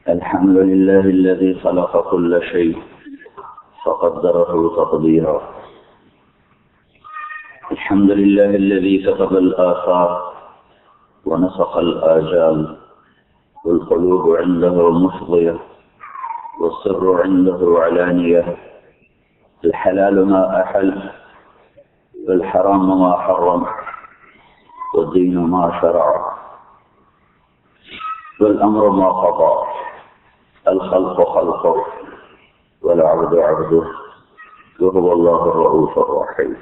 الحمد لله الذي خلق كل شيء فقدره تقديرا. الحمد لله الذي كتب الآثار ونسخ الآجال، والقلوب عنده مفضية والسر عنده علانية. الحلال ما أحل والحرام ما حرم، والدين ما شرع والأمر ما قضى. الخلق خلقه والعبد عبده، وهو الله الرؤوف الرحيم.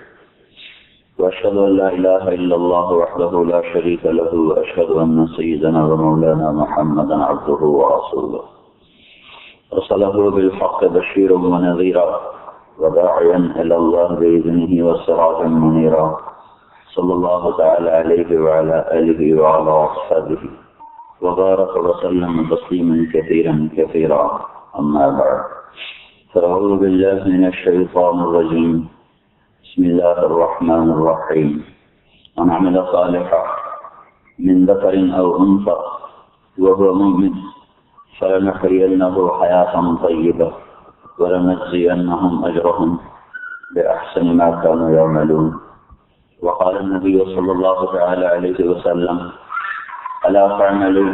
وأشهد أن لا إله إلا الله وحده لا شريك له، وأشهد أن سيدنا ومولانا محمدا عبده ورسوله. أرسله بالحق بشيرا ونذيرا وداعيا إلى الله بإذنه وسراجا منيرا. صلى الله تعالى عليه وعلى آله وعلى أصحابه وبارك وسلم تسليما كثيرا كثيرا. أما بعد، فأعوذ بالله من الشيطان الرجيم. بسم الله الرحمن الرحيم. من عمل صالحا من ذكر أو أنثى وهو مؤمن فلنحيينه حياة طيبة ولنجزينهم أجرهم بأحسن ما كانوا يعملون. وقال النبي صلى الله تعالى عليه وسلم: ألا تعملوا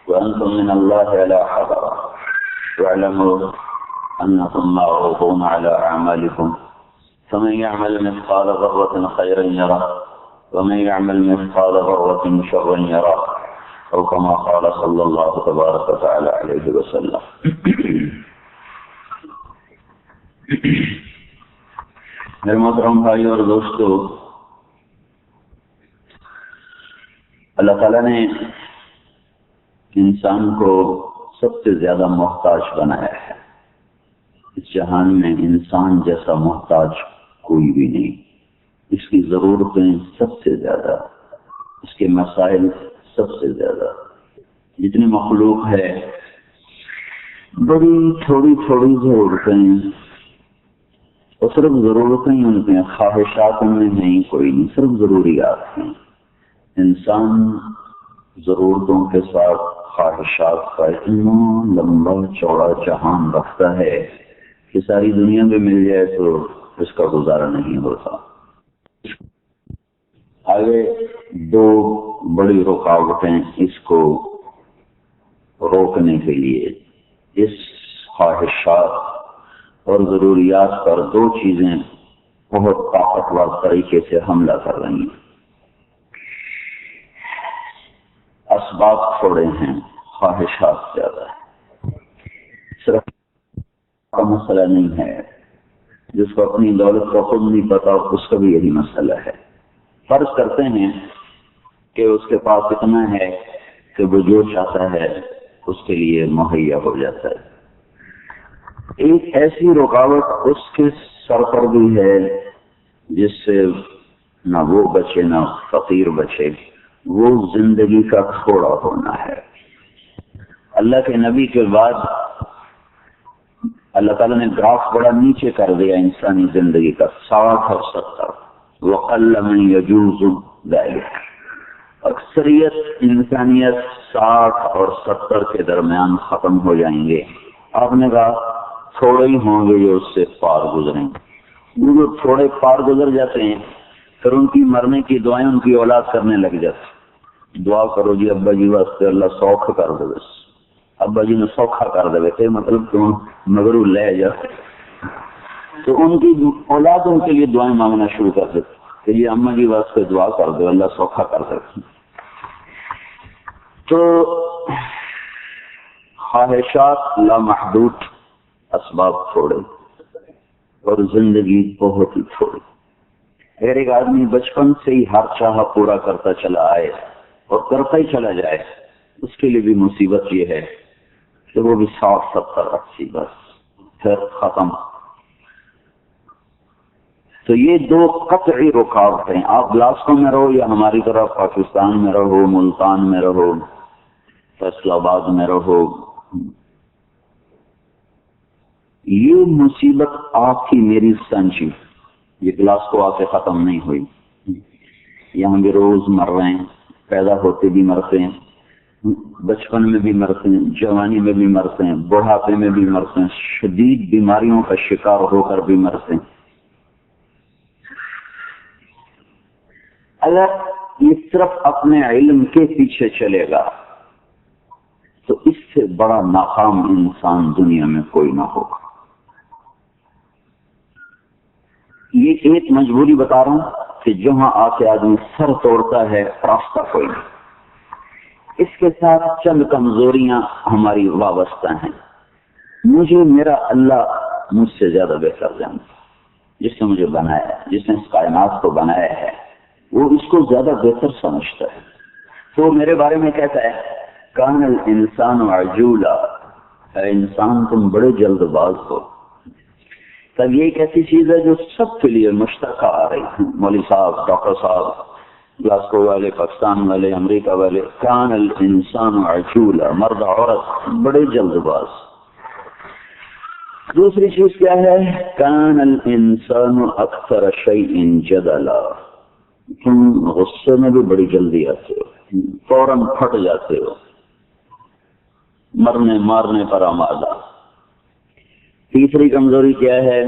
وأنتم من الله على حذر، واعلموا أنكم معروضون على أعمالكم، فمن يعمل مثقال ذرة خيرا يره، ومن يعمل مثقال ذرة شرا يره، أو كما قال صلى الله تبارك وتعالى عليه وسلم. میرے محترم بھائی اور دوستو، اللہ تعالیٰ نے انسان کو سب سے زیادہ محتاج بنایا ہے. اس جہان میں انسان جیسا محتاج کوئی بھی نہیں. اس کی ضرورتیں سب سے زیادہ، اس کے مسائل سب سے زیادہ. جتنی مخلوق ہے بڑی تھوڑی تھوڑی ضرورتیں، اور صرف ضرورتیں ہی ان کے، خواہشات ان میں نہیں کوئی نہیں، صرف ضروریات ہیں. انسان ضرورتوں کے ساتھ خواہشات کا اتنا لمبا چوڑا جہان رکھتا ہے کہ ساری دنیا میں مل جائے تو اس کا گزارا نہیں ہوتا. آگے دو بڑی رکاوٹیں اس کو روکنے کے لیے، اس خواہشات اور ضروریات پر دو چیزیں بہت طاقتور طریقے سے حملہ کر رہی ہیں. اسباب تھوڑے ہیں، خواہشات زیادہ ہے. صرف کا مسئلہ نہیں ہے، جس کو اپنی دولت کا خود نہیں پتا اس کا بھی یہی مسئلہ ہے. فرض کرتے ہیں کہ اس کے پاس اتنا ہے کہ وہ جو چاہتا ہے اس کے لیے مہیا ہو جاتا ہے. ایک ایسی رکاوٹ اس کے سر پر بھی ہے جس سے نہ وہ بچے نہ فقیر بچے، وہ زندگی کا تھوڑا ہونا ہے. اللہ کے نبی کے بعد اللہ تعالیٰ نے گراف بڑا نیچے کر دیا انسانی زندگی کا، 60 اور 70. وَقَلَّ مَن يَجُوزُ ذَلِكَ. اکثریت انسانیت 60 اور 70 کے درمیان ختم ہو جائیں گے. آپ نے کہا تھوڑے ہی ہوں گے جو اس سے پار گزریں. جو تھوڑے پار گزر جاتے ہیں پھر ان کی مرنے کی دعائیں ان کی اولاد کرنے لگ جاتی. دعا کرو جی ابا جی واسطے اللہ سوکھ کر دے. بس ابا جی نے سوکھا کر دے تھے، مطلب تم مگرو لے جا. تو ان کی اولاد ان کے لیے دعائیں مانگنا شروع کر دیتے کہ یہ اما جی واسطے دعا کر دو اللہ سوکھا کر دے. تو خواہشات لامحدود، اسباب تھوڑے، اور زندگی بہت ہی تھوڑی. اگر ایک آدمی بچپن سے ہی ہر چاہا پورا کرتا چلا آئے اور کرتا ہی چلا جائے، اس کے لیے بھی مصیبت یہ ہے کہ وہ بھی 60 70 80 بس پھر ختم. تو یہ دو قطعی رکاوٹیں، آپ گلاسکو میں رہو یا ہماری طرح پاکستان میں رہو، ملتان میں رہو، فیصل آباد میں رہو، یہ مصیبت آپ کی میری سنجی، یہ گلاسکو آ کے ختم نہیں ہوئی. یہاں بھی روز مر رہے ہیں، پیدا ہوتے بھی مرتے ہیں. بچپن میں بھی مرتے ہیں، جوانی میں بھی مرتے ہیں، بڑھاپے میں بھی مرتے ہیں، شدید بیماریوں کا شکار ہو کر بھی مرتے ہیں۔ اگر یہ صرف اپنے علم کے پیچھے چلے گا تو اس سے بڑا ناکام انسان دنیا میں کوئی نہ ہوگا۔ یہ ایک مجبوری بتا رہا ہوں کہ جہاں آ کے آدمی سر توڑتا ہے راستہ کوئی نہیں۔ اس کے ساتھ چند کمزوریاں ہماری وابستہ ہیں۔ مجھے میرا اللہ مجھ سے زیادہ بہتر جانتا، جس نے مجھے بنایا ہے، جس نے اس کائنات کو بنایا ہے، وہ اس کو زیادہ بہتر سمجھتا ہے۔ تو میرے بارے میں کہتا ہے کان الانسان عجولا، اے انسان تم بڑے جلد باز ہو۔ تب یہ ایک ایسی چیز ہے جو سب کے لیے مشترکہ آ رہی ہے، مولوی صاحب، ڈاکٹر صاحب، گلاسکو والے، پاکستان والے، امریکہ والے، کان الانسان عجولا، مرد عورت بڑے جلد باز۔ دوسری چیز کیا ہے؟ کان الانسان اکثر شیء جدلا، تم غصے میں بھی بڑی جلدی آتے ہو، فوراً پھٹ جاتے ہو، مرنے مارنے پر آمادہ۔ تیسری کمزوری کیا ہے؟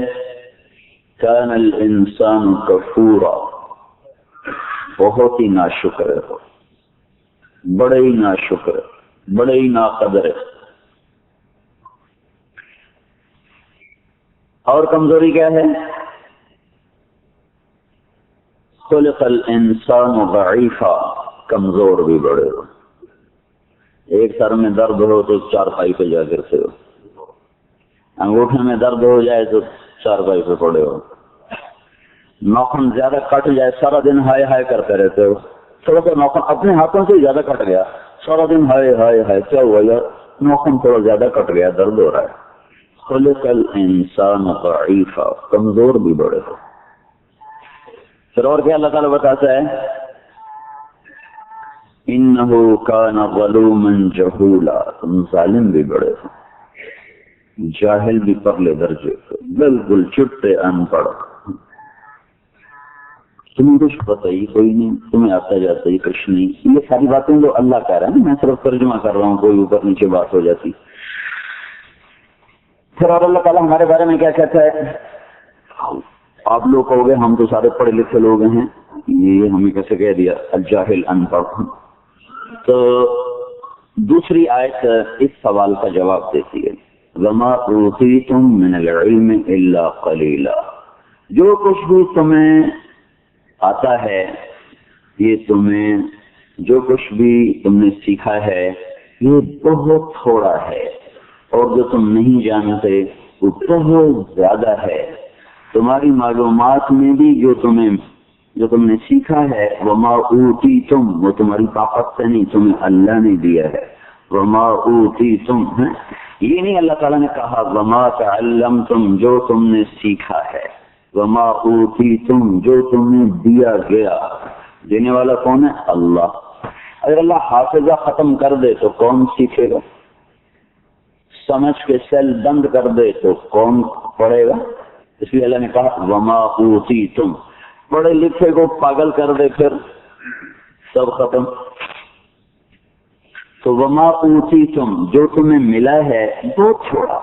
کان الانسان کفورا، بہت ہی ناشکر ہو، بڑے ہی ناشکر، بڑے ہی ناقدر۔ اور کمزوری کیا ہے؟ خلق الانسان ضعیفا، کمزور بھی بڑے ہو، ایک سر میں درد ہو تو چارپائی پہ جا کرتے ہو، انگوٹھے میں درد ہو جائے تو چارپائی پہ پڑے ہو، ناخن زیادہ کٹ جائے سارا دن ہائے ہائے کرتے رہتے ہو، تھوڑا سا ناخن اپنے ہاتھوں سے زیادہ کٹ گیا سارا دن ہائے ہائے ہائے، کیا ہوا یار؟ ناخن تھوڑا زیادہ کٹ گیا، درد ہو رہا ہے۔ خلق الانسان ضعیفا، کمزور بھی بڑے ہو۔ پھر اور کیا اللہ تعالیٰ بتاتا ہے؟ انہ کان ظلوما جہولا، تم ظالم بھی بڑے ہو، جاہل بھی پرلے درجے کو، بالکل چٹے ان پڑھ، تمہیں کچھ پتہ ہی کوئی نہیں، تمہیں آتا جاتا ہی کچھ نہیں۔ یہ ساری باتیں جو اللہ کہہ رہا ہے نا، میں صرف ترجمہ کر رہا ہوں، کوئی اوپر نیچے بات ہو جاتی۔ پھر اور اللہ تعالیٰ ہمارے بارے میں کیا کہتا ہے؟ آپ لوگ کہو گے ہم تو سارے پڑھے لکھے لوگ ہیں، یہ ہمیں کیسے کہہ دیا الجاہل ان پڑھ؟ تو دوسری آیت اس سوال کا جواب دیتی ہے، وما اوتیتم من العلم الا قلیلا، جو کچھ بھی تمہیں آتا ہے، یہ تمہیں جو کچھ بھی تم نے سیکھا ہے یہ بہت تھوڑا ہے، اور جو تم نہیں جانتے وہ بہت زیادہ ہے۔ تمہاری معلومات میں بھی جو تم نے سیکھا ہے، وما اوتیتم، وہ تمہاری طاقت سے نہیں، تمہیں اللہ نے دیا ہے۔ وما اوتیتم، یہ نہیں اللہ تعالیٰ نے کہا وما تعلمتم، جو تم نے سیکھا ہے، وما اوتیتم، جو تمہیں دیا گیا۔ دینے والا کون ہے؟ اللہ۔ اگر اللہ حافظہ ختم کر دے تو کون سیکھے گا؟ سمجھ کے سیل بند کر دے تو کون پڑھے گا؟ اس لیے اللہ نے کہا وما اوتیتم، پڑھے لکھے کو پاگل کر دے پھر سب ختم۔ تو وما اوتیتم، جو تمہیں ملا ہے بہت چھوڑا،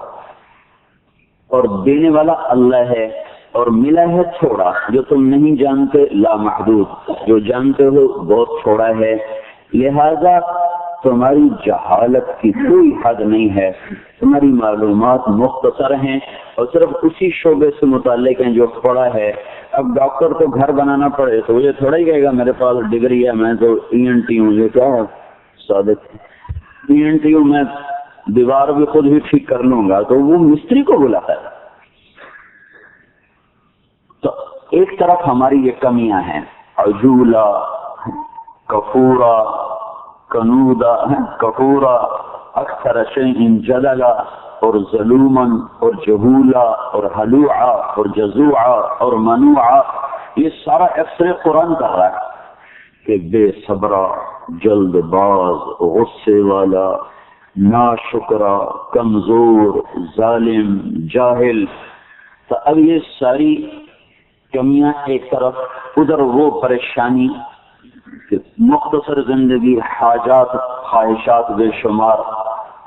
اور دینے والا اللہ ہے، اور ملا ہے تھوڑا، جو تم نہیں جانتے لامحدود، جو جانتے ہو بہت چھوڑا ہے، لہذا تمہاری جہالت کی کوئی حد نہیں ہے، تمہاری معلومات مختصر ہیں اور صرف اسی شعبے سے متعلق ہیں جو پڑھا ہے۔ اب ڈاکٹر کو گھر بنانا پڑے تو یہ تھوڑا ہی کہے گا میرے پاس ڈگری ہے، میں تو ENT ہوں، یہ کیا ہے صادق ENT ہوں، میں دیوار بھی خود ہی ٹھیک کر لوں گا، تو وہ مستری کو بلاتا ہے۔ تو ایک طرف ہماری یہ کمیاں ہیں، عجولا، کفورا، کنودا، کفورا، اکثر شیء جدلا، اور ظلومن، اور جہولا، اور ہلوعا، اور جزوعا، اور منوعا، یہ سارا ایکسرے قرآن کر رہا ہے کہ بے صبرا، جلد باز، غصے والا، ناشکرا، کمزور، ظالم، جاہل۔ تو اب یہ ساری کمیاں ایک طرف، ادھر وہ پریشانی کہ مختصر زندگی، حاجات خواہشات بے شمار،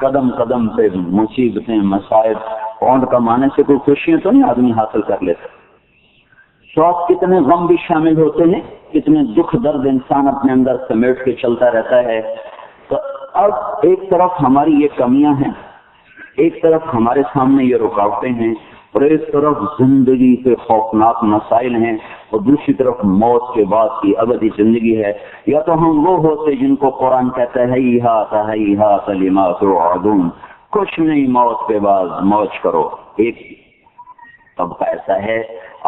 قدم قدم پہ مصیبتیں، مسائب، پونڈ کمانے سے کوئی خوشیاں تو نہیں آدمی حاصل کر لیتا۔ ساتھ کتنے غم بھی شامل ہوتے ہیں، کتنے دکھ درد انسان اپنے اندر سمیٹ کے چلتا رہتا ہے۔ تو اب ایک طرف ہماری یہ کمیاں ہیں، ایک طرف ہمارے سامنے یہ رکاوٹیں ہیں، اور ایک طرف زندگی کے خوفناک مسائل ہیں، اور دوسری طرف موت کے بعد کی ابدی زندگی ہے۔ یا تو ہم وہ ہوتے جن کو قرآن کہتا ہے ہیہات لما توعدون، کچھ نہیں موت کے بعد موج کرو۔ ایک طبقہ ایسا ہے،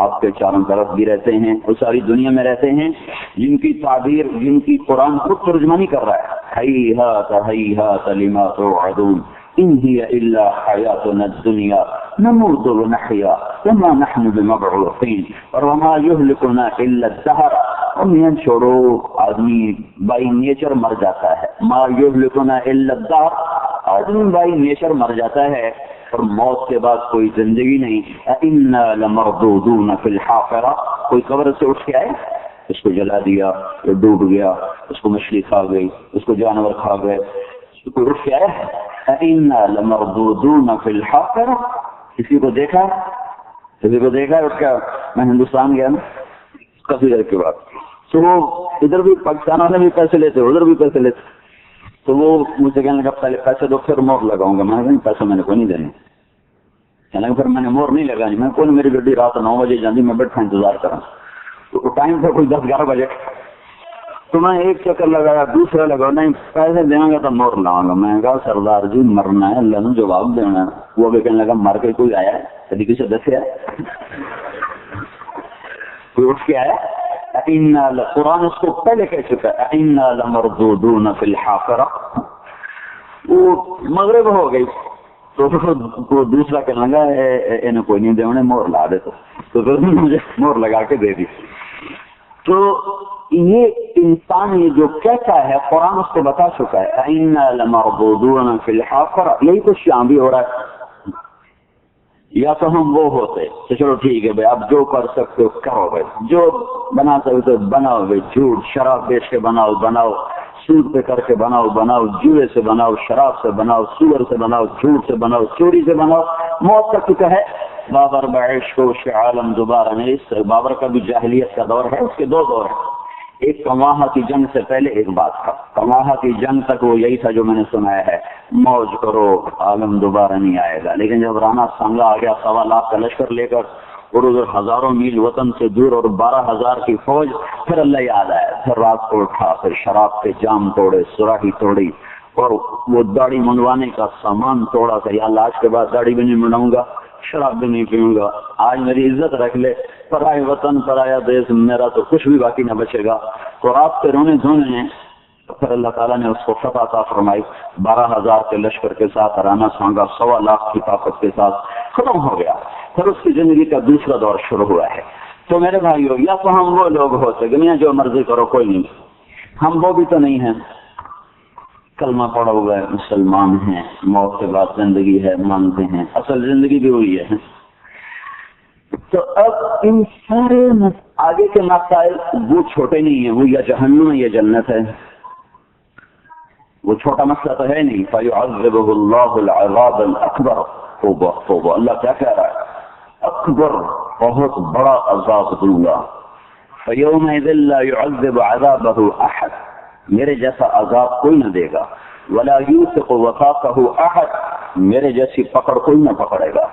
آپ کے چاروں طرف بھی رہتے ہیں اور ساری دنیا میں رہتے ہیں، جن کی تعبیر، جن کی قرآن خود ترجمانی کر رہا ہے، ہیہات لما توعدون ان هي الا حیاتنا الدنیا نموت ونحیا وما نحن بمبعوثین وما یهلکنا الا الدہر۔ اور یہ چھوڑو، آدمی بائی نیچر مر جاتا ہے، ما یهلکنا الا الدہر، آدمی بائی نیچر مر جاتا ہے، اور موت کے بعد کوئی زندگی نہیں۔ انا لمردودون فی الحافرہ، کوئی قبر سے اٹھ کے آئے، اس کو جلا دیا، وہ ڈوب گیا، اس کو مچھلی کھا گئی، اس کو جانور کھا گئے، کوئی اٹھ کے آیا ہے؟ انا لمردودون فی الحافرہ، کسی کو دیکھا اٹھ کے؟ میں ہندوستان گیا نا کافی دیر کے بعد، تو وہ ادھر بھی پاکستان والے بھی پیسے لیتے، ادھر بھی پیسے لیتے، تو وہ مجھے کہنے لگا پہلے پیسے دو پھر مور لگاؤں گا۔ میں نے کہا پیسے میں نے کوئی نہیں دینے، کہنے لگا پھر میں نے مور نہیں لگانی، میں کوئی میری گڈی رات 9 بجے جاندی، میں بیٹھا انتظار کرا، تو ٹائم تھا کوئی 10-11 بجے، تو میں ایک چکر لگایا، دوسرا لگا، نہیں پیسے دیں گا تو مور لاؤں گا۔ میں نے کہا سردار جی مرنا ہے، اللہ نے جواب دینا ہے۔ وہ بھی کہنے لگا مر کے کوئی آیا ہے؟ کبھی کسی دسے کوئی اٹھ کے آیا؟ قرآن اس کو پہلے کہہ چکا ہے، انا لمردودون فی الحافرہ۔ وہ مغرب ہو گئی تو دوسرا کہنے لگا انہیں کوئی نہیں دے، انہیں مور لا دے، تو پھر مجھے مور لگا کے دے دی۔ تو یہ انسان یہ جو کہتا ہے قرآن اس کو بتا چکا ہے، انا لمردودون فی الحافرہ، یہی کچھ یہاں بھی ہو رہا ہے۔ یا تو ہم وہ ہوتے تو چلو ٹھیک ہے بھائی، اب جو کر سکتے ہو کرو بھائی، جو بنا سکتے ہو بناؤ بھائی، جھوٹ شراب بیچ کے بناؤ، سود پہ کر کے بناؤ، جوئے سے بناؤ، شراب سے بناؤ، سور سے بناؤ، جھوٹ سے بناؤ، چوری سے بناؤ، موت کا چکا ہے۔ بابر بعشق و عالم دوبارہ نہیں، بابر کا بھی جاہلیت کا دور ہے، اس کے 2 دور ہیں۔ ایک کماہا کی جنگ سے پہلے ایک بات تھا، کماہا کی جنگ تک وہ یہی تھا جو میں نے سنایا ہے، موج کرو عالم دوبارہ نہیں آئے گا۔ لیکن جب رانا سانگا آ گیا 1.25 لاکھ کا لشکر لے کر، اور ادھر ہزاروں میل وطن سے دور اور 12,000 کی فوج، پھر اللہ یاد آیا، پھر رات کو اٹھا، پھر شراب کے جام توڑے، سراہی توڑی، اور وہ داڑھی منڈوانے کا سامان توڑا کہ یا اللہ آج کے بعد داڑھی بھی نہیں منڈاؤں گا، شراب بھی نہیں پیوں گا، آج میری عزت رکھ لے، پرائے وطن پرایا دیس، میرا تو کچھ بھی باقی نہ بچے گا۔ تو رات کے رونے دھونے ہیں، تو پھر اللہ تعالیٰ نے اس کو فتح عطا فرمائی، 12,000 کے لشکر کے ساتھ رانا سانگا 1.25 لاکھ کی طاقت کے ساتھ ختم ہو گیا۔ پھر اس کی زندگی کا دوسرا دور شروع ہوا ہے۔ تو میرے بھائیو، یا تو ہم وہ لوگ ہوتے کہ جو مرضی کرو کوئی نہیں، ہم وہ بھی تو نہیں ہیں، کلمہ پڑھا ہوا ہے، مسلمان ہیں، موت کے بعد زندگی ہے مانتے ہیں، اصل زندگی بھی ہوئی ہے۔ تو اب ان سارے آگے کے مسائل وہ چھوٹے نہیں ہیں، وہ یا جہنم ہے یا جنت ہے، وہ چھوٹا مسئلہ تو ہے نہیں۔ فَيُعَذِّبُهُ اللَّهُ الْعَذَابَ الْأَكْبَرَ، توبہ اللہ کیا کہہ رہا ہے، اکبر، بہت بڑا عذاب دوں گا۔ فَيَوْمَئِذٍ لَا يُعَذِّبُ عَذَابَهُ أَحَدٌ، میرے جیسا عذاب کوئی نہ دے گا، وَلَا يُوثِقُ وَثَاقَهُ أَحَدٌ، میرے جیسی پکڑ کوئی نہ پکڑے گا۔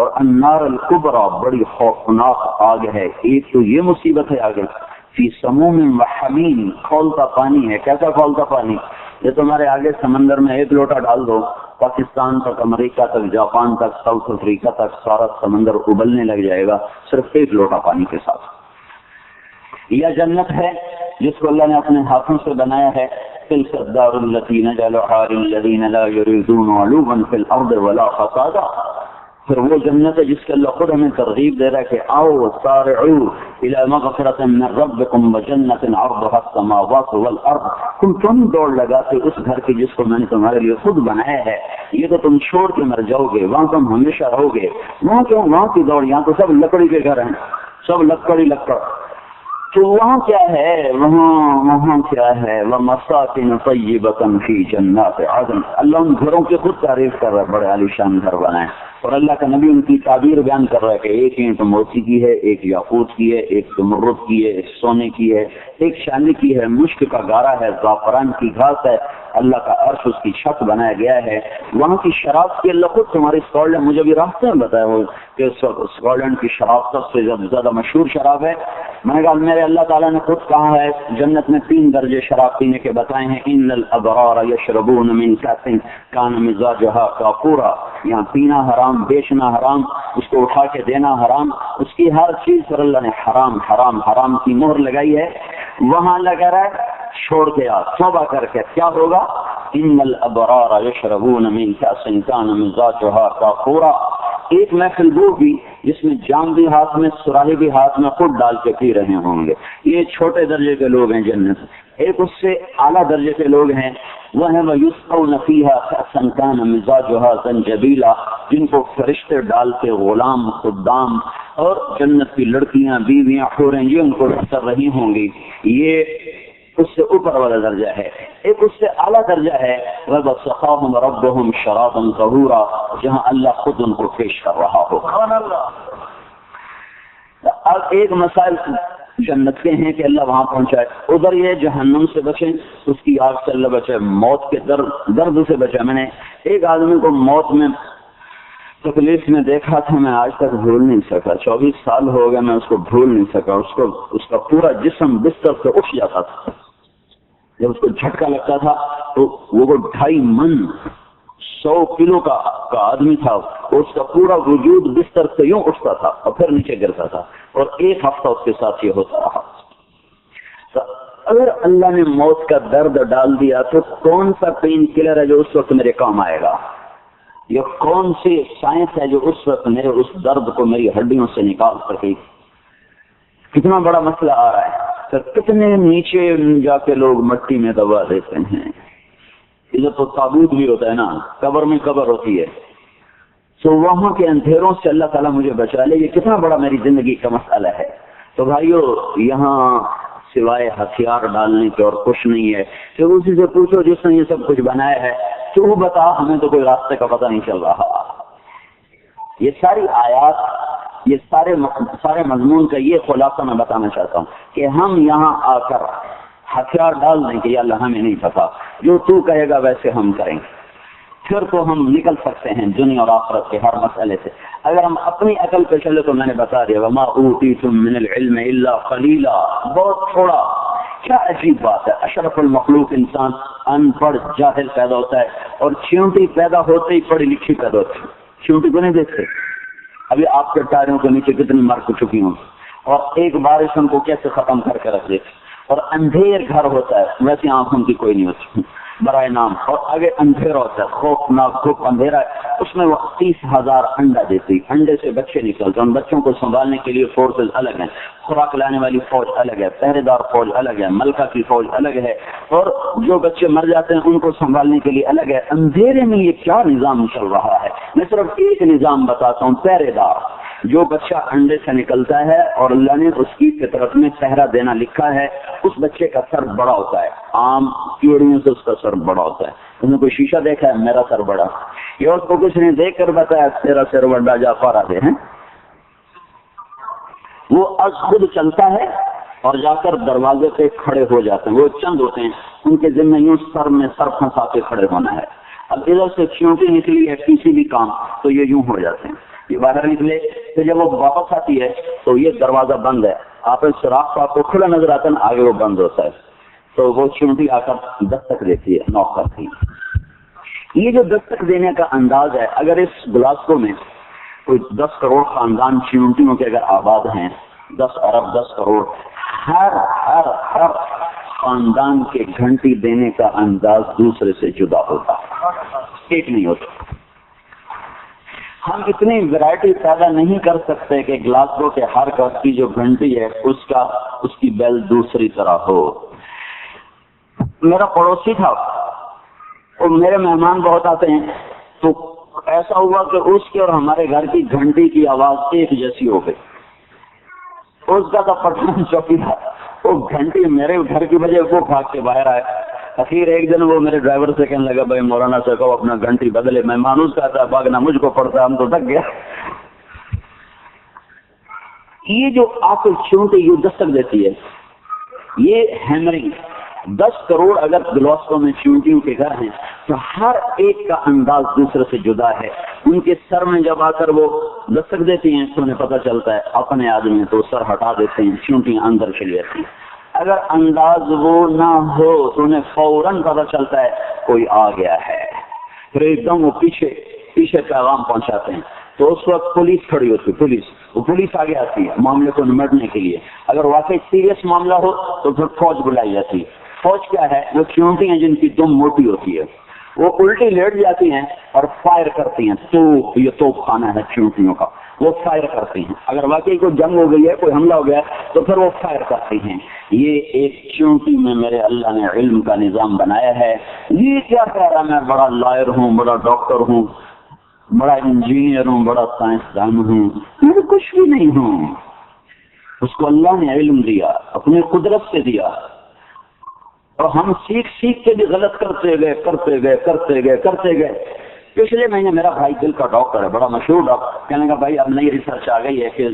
اور النار الکبریٰ، بڑی خوفناک آگ ہے۔ ایک تو یہ مصیبت ہے آگے، فی سموم وحمیم، کھولتا پانی ہے۔ کیسا کھولتا پانی؟ یہ تمہارے آگے سمندر میں 1 لوٹا ڈال دو، پاکستان تک، امریکہ تک، جاپان تک، ساؤتھ افریقہ تک سارا سمندر ابلنے لگ جائے گا صرف 1 لوٹا پانی کے ساتھ۔ یا جنت ہے جس کو اللہ نے اپنے ہاتھوں سے بنایا ہے، تلک الدار التی نجعلها للذین لا یریدون علوا فی الارض ولا فسادا۔ پھر وہ جنت ہے جس کے اللہ خود ہمیں ترغیب دے رہا ہے کہ آؤ سارعوا الی مغفرۃ من ربکم وجنۃ عرضها السماوات والارض، تم دوڑ لگاتے اس گھر کی جس کو میں نے تمہارے لیے خود بنایا ہے، یہ تو تم چھوڑ کے مر جاؤ گے، وہاں تم ہمیشہ رہو گے۔ وہاں کیوں؟ وہاں کی دوڑ، یہاں تو سب لکڑی کے گھر ہیں، سب لکڑ۔ تو وہاں کیا ہے، وہاں کیا ہے، وَمَسَاكِنُ طَيِّبَةً فِي جَنَّاتِ عَدْنٍ، اللہ ان گھروں کی خود تعریف کر رہا ہے، بڑے عالیشان گھر بنائے، اور اللہ کا نبی ان کی تعبیر بیان کر رہا ہے کہ ایک اینٹ موتی کی ہے، ایک یاقوت کی ہے، ایک زمرد کی ہے، ایک سونے کی ہے، ایک شاندی کی ہے، مشک کا گارا ہے، زعفران کی گھاس ہے، اللہ کا عرش اس کی چھت بنایا گیا ہے۔ وہاں کی شراب کی اللہ خود تمہاری اسکاٹ، مجھے بھی راستے میں بتایا وہ کہ اسکاٹ لینڈ کی شراب سب سے زیادہ مشہور شراب ہے۔ میں نے کہا میرے اللہ تعالیٰ نے خود کہا ہے جنت میں 3 درجے شراب پینے کے بتائے ہیں، ان الابرار یشربون من کأس کان مزاجها کافورا، یہاں پینا حرام، بیچنا حرام، اس کو اٹھا کے دینا حرام، اس کی ہر چیز پر اللہ نے حرام حرام حرام کی مہر لگائی ہے۔ وہاں لگا رہا ہے چھوڑ کے آ توبہ کر کے کیا ہوگا، ان الابرار یشربون من کأس کان مزاجها کافورا۔ ایک محفل وہ بھی جس میں جام بھی ہاتھ میں، سراہی بھی ہاتھ میں، خود ڈال کے پی رہے ہوں گے، یہ چھوٹے درجے کے لوگ ہیں جنت۔ ایک اس سے اعلیٰ درجے کے لوگ ہیں، وہ ہیں وَيُسْقَوْنَ فِيهَا كَأْسًا كَانَ مِزَاجُهَا زَنْجَبِيلًا، جن کو فرشتے ڈال کے غلام، خدام اور جنت کی لڑکیاں، بیویاں، حوریں یہ ان کو کر رہی ہوں گی۔ یہ اس سے اوپر والا درجہ ہے۔ ایک اس سے اعلیٰ درجہ ہے وَسَقَاهُمْ رَبُّهُمْ شَرَابًا طَهُورًا، جہاں اللہ خود ان کو پیش کر رہا ہو۔ اب ایک مسائل جنت کے ہیں کہ اللہ وہاں پہنچائے، ادھر یہ جہنم سے بچیں، اس کی آگ سے اللہ بچے، موت کے درد سے بچے۔ میں نے ایک آدمی کو موت میں تکلیف میں دیکھا تھا، میں آج تک بھول نہیں سکا، 24 سال ہو گئے میں اس کو بھول نہیں سکا۔ اس کا پورا جسم بستر سے اٹھ جاتا تھا، جب اس کو جھٹکا لگتا تھا تو وہ 2.5 من 100 کلو کا آدمی تھا، اس کا پورا وجود بستر سے یوں اٹھتا تھا اور پھر نیچے گرتا تھا، اور 1 ہفتہ اس کے ساتھ یہ ہوتا رہا۔ تو اگر اللہ نے موت کا درد ڈال دیا تو کون سا پین کلر ہے جو اس وقت میرے کام آئے گا؟ یہ کون سی سائنس ہے جو اس وقت میرے اس درد کو میری ہڈیوں سے نکال سکے؟ کتنا بڑا مسئلہ آ رہا ہے، پھر کتنے نیچے جا کے لوگ مٹی میں دبا دیتے ہیں۔ ادھر تو تابوت بھی ہوتا ہے نا، قبر میں قبر ہوتی ہے، تو وہاں کے اندھیروں سے اللہ تعالیٰ مجھے بچا لے، یہ کتنا بڑا میری زندگی کا مسئلہ ہے۔ تو بھائیو یہاں سوائے ہتھیار ڈالنے کے اور کچھ نہیں ہے۔ کہ اسی سے پوچھو جس نے یہ سب کچھ بنایا ہے، تو بتا ہمیں تو کوئی راستے کا پتہ نہیں چل رہا۔ یہ ساری آیات، یہ سارے مضمون کا یہ خلاصہ میں بتانا چاہتا ہوں کہ ہم یہاں آ کر ہتھیار ڈال دیں کہ یا اللہ ہمیں نہیں پتا، جو تو کہے گا ویسے ہم کریں، پھر تو ہم نکل سکتے ہیں دنیا اور آخرت کے ہر مسئلے سے۔ اگر ہم اپنی عقل پہ چلے تو میں نے بتا دیا وما اوتیتم من العلم الا قلیلا، بہت تھوڑا۔ کیا عجیب بات ہے، اشرف المخلوق انسان ان پڑھ جاہل پیدا ہوتا ہے، اور چیونٹی پیدا ہوتے ہی پڑھی لکھی پیدا ہوتی ہے۔ چیونٹی کو نہیں دیکھتے ابھی آپ کے ٹائروں کے نیچے کتنی مر چکی ہوں، اور ایک بارش ان کو کیسے ختم کر کے رکھ دیتی، اور اندھیر گھر ہوتا ہے ویسے آنکھوں کی کوئی نہیں ہوتی برائے نام، اور آگے اندھیرا ہوتا ہے، خوفناک دھوپ اندھیرا ہے، اس میں وہ 30,000 انڈا دیتی، انڈے سے بچے نکلتے ہیں، ان بچوں کو سنبھالنے کے لیے فورسز الگ ہیں، خوراک لانے والی فوج الگ ہے، پہرے دار فوج الگ ہے، ملکہ کی فوج الگ ہے، اور جو بچے مر جاتے ہیں ان کو سنبھالنے کے لیے الگ ہے۔ اندھیرے میں یہ کیا نظام چل رہا ہے؟ میں صرف ایک نظام بتاتا ہوں، پہرے دار۔ جو بچہ انڈے سے نکلتا ہے اور اللہ نے اس کی فطرت میں پہرا دینا لکھا ہے، اس بچے کا سر بڑا ہوتا ہے، عام کیڑیوں سے اس کا سر بڑا ہوتا ہے۔ تم نے کوئی شیشہ دیکھا ہے میرا سر بڑا؟ یہ اس کو کچھ نہیں دیکھ کر بتایا تیرا سر بڑا جا پارا دے ہیں، وہ از خود چلتا ہے اور جا کر دروازے پہ کھڑے ہو جاتے ہیں، وہ چند ہوتے ہیں ان کے ذمہ یوں سر میں سر پھنسا کے کھڑے ہونا ہے۔ اب ادھر سے چیونٹی نکلی ہے کسی بھی کام تو یہ یوں ہو جاتے ہیں، یہ باہر نکلے تو جب وہ واپس آتی ہے تو یہ دروازہ بند ہے، آپ اس سوراخ کو آپ کو کھلا نظر آتا ہے نا، آگے وہ بند ہوتا ہے، تو وہ چیونٹی آ کر دستک دیتی ہے، نوک کرتی ہے۔ یہ جو دستک دینے کا انداز ہے، اگر اس گلاسکو میں کوئی 10 کروڑ خاندان چیونٹیوں کے اگر آباد ہیں، 10 ارب 10 کروڑ، ہر خاندان کے گھنٹی دینے کا انداز دوسرے سے جدا ہوتا ہے، ایک نہیں ہوتا۔ ہم اتنی ویرائٹی پیدا نہیں کر سکتے کہ گلاسگو کے ہر گھر کی جو گھنٹی ہے اس کی بیل دوسری طرح ہو۔ میرا پڑوسی تھا، اور میرے مہمان بہت آتے ہیں، تو ایسا ہوا کہ اس کے اور ہمارے گھر کی گھنٹی کی آواز ایک جیسی ہو گئی۔ اس کا تھا پٹھان چوکی تھا، وہ گھنٹی میرے گھر کی وجہ وہ بھاگ کے باہر آئے. اخیر ایک دن وہ میرے ڈرائیور سے کہنے لگا بھائی مولانا سے کہو اپنا گھنٹی بدلے. میں مانوس کا تھا بھاگنا مجھ کو پڑتا, ہم تو تک گیا. یہ جو آپ کو چونٹی یہ دستک دیتی ہے, یہ ہیمرنگ 10 کروڑ اگر گلوسکوں میں چونٹیوں کے گھر ہیں تو ہر ایک کا انداز دوسرے سے جدا ہے. ان کے سر میں جب آ کر وہ دستک دیتی ہیں تو انہیں پتہ چلتا ہے اپنے آدمی تو سر ہٹا دیتے ہیں, چونٹیاں اندر چلی جاتی ہیں. اگر انداز وہ نہ ہو تو انہیں فوراً پتہ چلتا ہے کوئی آ گیا ہے, پھر ایک دم وہ پیچھے پیغام پہنچاتے ہیں. تو اس وقت پولیس کھڑی ہوتی ہے, پولیس آگے آتی ہے معاملے کو نمٹنے کے لیے. اگر واقعی سیریس معاملہ ہو تو پھر فوج بلائی جاتی ہے. فوج کیا ہے, وہ چونٹی ہیں جن کی دم موٹی ہوتی ہے, وہ الٹی لیٹ جاتی ہیں اور فائر کرتی ہیں. تو یہ توپ خانہ ہے چونٹیوں کا, وہ فائر کرتی ہیں. اگر واقعی کوئی جنگ ہو گئی ہے, کوئی حملہ ہو گیا تو پھر وہ فائر کرتی ہیں. یہ ایک چونٹی میں میرے اللہ نے علم کا نظام بنایا ہے. یہ کیا کہہ رہا میں بڑا لائر ہوں, بڑا ڈاکٹر ہوں, بڑا انجینئر ہوں, بڑا سائنسدان ہوں, میں کچھ بھی نہیں ہوں. اس کو اللہ نے علم دیا, اپنی قدرت سے دیا, اور ہم سیکھ کے بھی غلط کرتے گئے. پچھلے مہینے میرا بھائی دل کا ڈاکٹر ہے, بڑا مشہور ڈاکٹر, کہنے کا بھائی اب نئی ریسرچ آ گئی ہے کہ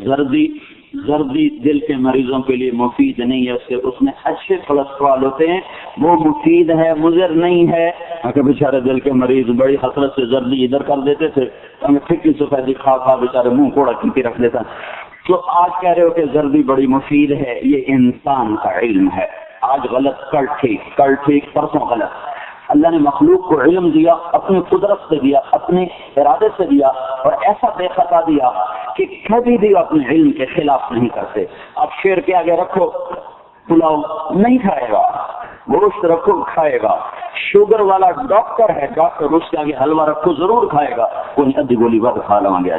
زردی دل کے مریضوں کے لیے مفید نہیں ہے, اس میں اچھے کولیسٹرول ہوتے ہیں, وہ مفید ہے, مضر نہیں ہے. کہ بیچارے دل کے مریض بڑی حسرت سے زردی ادھر کر دیتے تھے, ہمیں پھکی سفیدی کھا بیچارے منہ کوڑا کیتی رکھ دیتا. تو آج کہہ رہے ہو کہ زردی بڑی مفید ہے. یہ انسان کا علم ہے. آج غلط, کل ٹھیک, پرسوں غلط. اللہ نے مخلوق کو علم دیا, اپنی قدرت سے دیا, اپنے ارادے سے دیا, اور ایسا بے خطا دیا کہ کبھی بھی اپنے علم کے خلاف نہیں کرتے. اب شیر کے آگے رکھو پلاؤ نہیں کھائے گا, گوشت رکھو کھائے گا. شوگر والا ڈاکٹر ہے, ڈاکٹر اس کے آگے حلوہ رکھو ضرور کھائے گا. کوئی ادھی گولی بات کھا لوں گے.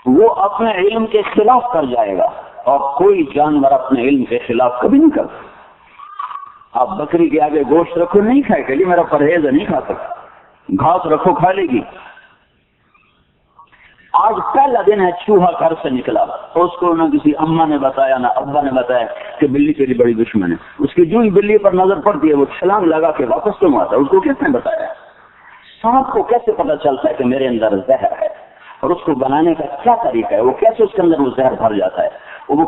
وہ اپنے علم کے خلاف کر جائے گا, اور کوئی جانور اپنے علم کے خلاف کبھی نہیں کرتا. آپ بکری کے آگے گوشت رکھو نہیں کھائے گا, میرا پرہیز ہے نہیں کھا سکتا. گھاس رکھو کھا لے گی. آج پہلا دن ہے چوہا گھر سے نکلا, تو اس کو نہ کسی اماں نے بتایا نہ ابا نے بتایا کہ بلی تیری بڑی دشمن ہے. اس کی جو ہی بلی پر نظر پڑتی ہے وہ چھلانگ لگا کے واپس تم آتا ہے. اس کو کس نے بتایا؟ سانپ کو کیسے پتا چلتا ہے کہ میرے اندر زہر ہے, اور اس کو بنانے کا کیا طریقہ ہے, وہ کیسے اس کے اندر وہ زہر بھر جاتا ہے؟ وہ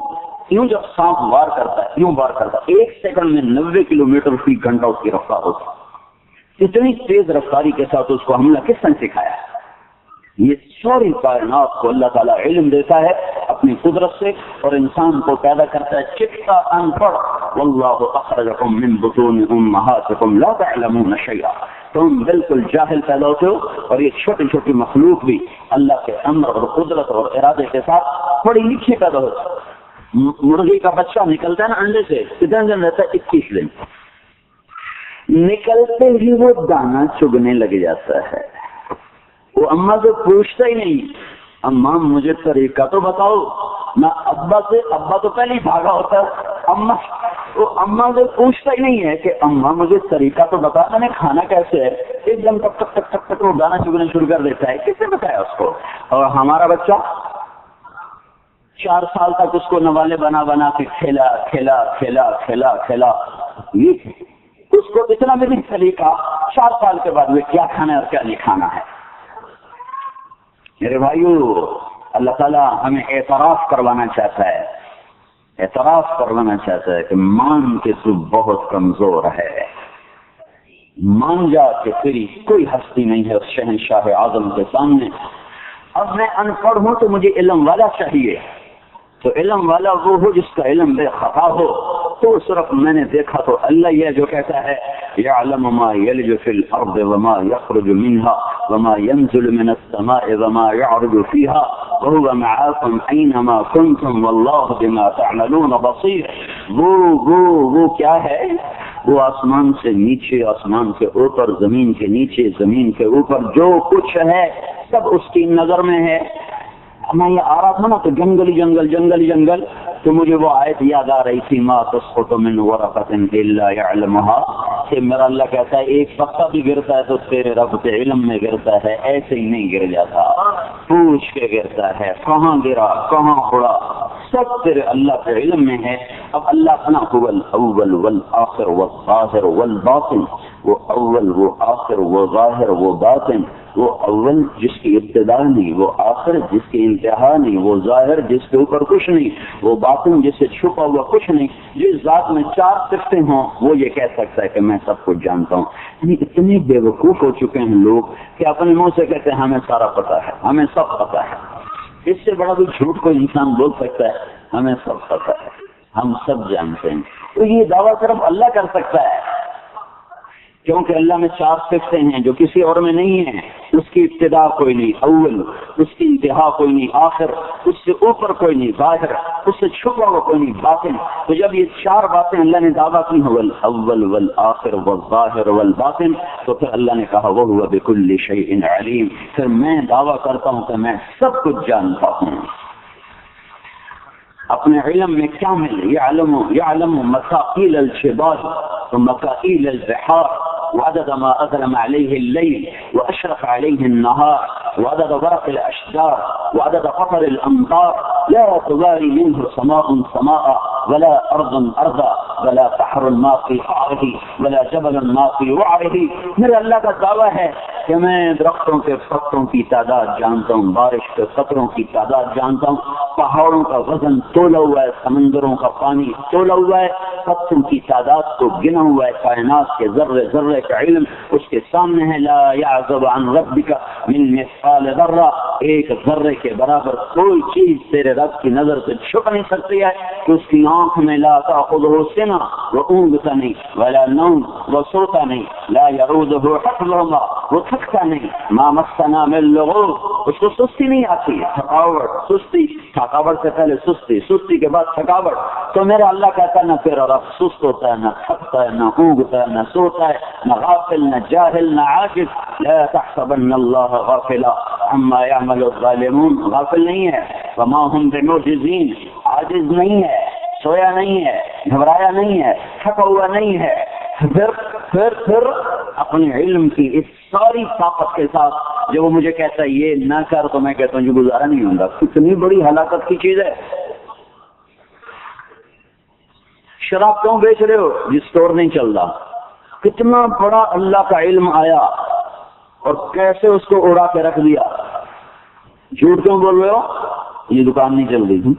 یوں جب سانپ وار کرتا ہے, یوں وار کرتا ہے, 1 سیکنڈ میں 90 کلومیٹر فی گھنٹہ اس کی رفتار ہوتی ہے. اتنی تیز رفتاری کے ساتھ اس کو حملہ کس نے سکھایا؟ یہ ساری کائنات کو اللہ تعالیٰ علم دیتا ہے اپنی قدرت سے, اور انسان کو پیدا کرتا ہے چکتا ان پڑھ. واللہ اخرجکم من بطون امہاتکم لا تعلمون شیئا. تم بالکل جاہل پیدا ہوتے ہو, اور یہ چھوٹی چھوٹی مخلوق بھی اللہ کے امر اور قدرت اور ارادے کے ساتھ پڑھی لکھی پیدا ہوتی ہے. مرغی کا بچہ نکلتا ہے نا انڈے سے, کتنے دن رہتا ہے؟ 21 دن. نکلتے ہی وہ دانا چگنے لگ جاتا ہے. وہ اماں سے پوچھتا ہی نہیں, اماں مجھے طریقہ تو بتاؤ. نہ ابا سے, ابا تو پہلے ہی بھاگا ہوتا ہے. اماں سے پوچھتا ہی نہیں ہے کہ اماں مجھے طریقہ تو بتا, میں نے کھانا کیسے ہے. ایک دم ٹک ٹک ٹک ٹک ٹک وہ دانا چگنے شروع کر دیتا ہے. کس نے بتایا اس کو؟ اور ہمارا بچہ 4 سال تک اس کو نوالے بنا کے کھیلا. اس کو اتنا بھی نہیں طریقہ 4 سال کے بعد وہ کیا کھانا ہے اور کیا نہیں کھانا ہے. میرے بھائیو, اللہ تعالیٰ ہمیں اعتراف کروانا چاہتا ہے کہ مان کے تو بہت کمزور ہے. مان جا کہ تیری کوئی ہستی نہیں ہے اس شہنشاہ اعظم کے سامنے. اب میں ان پڑھ ہوں تو مجھے علم والا چاہیے. تو علم والا وہ ہو جس کا علم بے خطا ہو. تو صرف میں نے دیکھا تو اللہ یہ جو کہتا ہے, یعلم ما یلج فی الارض وما یخرج منها وما ينزل من السماء وما يعرج فيها وهو معكم اينما كنتم والله بما تعملون بصير. وہ کیا ہے؟ وہ آسمان سے نیچے, آسمان کے اوپر, زمین کے نیچے, زمین کے اوپر جو کچھ ہے سب اس کی نظر میں ہے. میں یہ آ رہا تھا نا تو جنگل, تو مجھے وہ آیت یاد آ رہی تھی, ما تسقط من ورقۃ الا يعلمها, کہ میرا اللہ کہتا ہے ایک پتا بھی گرتا ہے تو تیرے رب کے علم میں گرتا ہے, ایسے ہی نہیں گر جاتا. پوچھ کے گرتا ہے, کہاں گرا, کہاں اڑا, سب تیرے اللہ کے علم میں ہے. اب اللہ اپنا هو الاول والآخر والظاہر والباطن، وہ اول، وہ آخر، وہ ظاہر، وہ باطن، وہ اول جس کی ابتدا نہیں، وہ آخر جس کی انتہا نہیں، وہ ظاہر جس کے اوپر کچھ نہیں، وہ باطن جس سے چھپا ہوا کچھ نہیں. جس ذات میں 4 صفتیں ہوں وہ یہ کہہ سکتا ہے کہ میں سب کچھ جانتا ہوں. یعنی اتنے بے وقوف ہو چکے ہیں لوگ کہ اپنے منہ سے کہتے ہیں ہمیں سارا پتا ہے، ہمیں سب پتا ہے. اس سے بڑا بھی جھوٹ کوئی انسان بول سکتا ہے ہمیں سب پتا ہے، ہم سب جانتے ہیں. تو یہ دعویٰ صرف اللہ کر سکتا ہے، کیونکہ اللہ میں 4 صفتیں ہیں جو کسی اور میں نہیں ہیں. اس کی ابتدا کوئی نہیں اول، اس کی انتہا کوئی نہیں آخر، اس سے اوپر کوئی نہیں ظاہر، اس سے چھپا ہوا کوئی نہیں باطن. تو جب یہ 4 باتیں اللہ نے دعویٰ کی ہیں الاول والآخر والظاہر والباطن، تو پھر اللہ نے کہا وَهُوَ بِكُلِّ شَيْءٍ عَلِيمٌ، پھر میں دعویٰ کرتا ہوں کہ میں سب کچھ جانتا ہوں. اپنے علم میں کامل يعلم مكائل الجبال ومكائل البحار وعدد ما أظلم عليه الليل وأشرق عليه النهار وعدد ورق الأشجار وعدد قطر الأمطار لا تباري منه سماء سماء ولا أرض أرضا ولا بحر ما في قعره ولا جبل ما في وعره. میرے اللہ کا دعویٰ ہے کہ میں درختوں کے پتوں کی تعداد جانتا ہوں، بارش کے قطروں کی تعداد جانتا ہوں، پہاڑوں کا وزن تولا ہوا ہے، سمندروں کا پانی تولا ہوا ہے، پتوں کی تعداد کو گنا ہوا ہے، کائنات کے ذرے ذرے کا علم اس کے سامنے ہے. لا يعزب عن ربك من مثقال ذرہ، ایک ذرے کے برابر کوئی چیز تیرے رب کی نظر سے چھپ نہیں سکتی ہے کہ اس کی آنکھ میں لا تأخذه سنہ، وہ اونگتا نہیں، ولا نوم، وہ سوتا نہیں، لا يعوده حفظهما، وہ تھکتا نہیں، ما مسنا من لغوب، اس کو سستی نہیں آتی، تھکاوٹ، سستی، تھکاوٹ سے پہلے سستی، سستی کے بعد تھکاوٹ. تو میرا اللہ کہتا ہے نہ تیرا رب سست ہوتا ہے، نہ تھکتا ہے، نہ اونگتا ہے، نہ سوتا ہے، نہ غافل، نہ جاہل، نہ عاجز. لا تحسبن اللہ غافلا عما يعمل الظالمون، غافل نہیں ہے، وما هم بمعجزین، عاجز نہیں ہے، سویا نہیں ہے، گھبرایا نہیں ہے، تھکا ہوا نہیں ہے. پھر اپنے علم کی اس ساری طاقت کے ساتھ جب وہ مجھے کہتا ہے یہ نہ کر، تو میں کہتا ہوں یہ گزارا نہیں ہوگا. کتنی بڑی ہلاکت کی چیز ہے. شراب کیوں بیچ رہے ہو؟ یہ اسٹور نہیں چل رہا. کتنا بڑا اللہ کا علم آیا اور کیسے اس کو اڑا کے رکھ دیا. جھوٹ کیوں بول رہے ہو؟ یہ دکان نہیں چل رہی.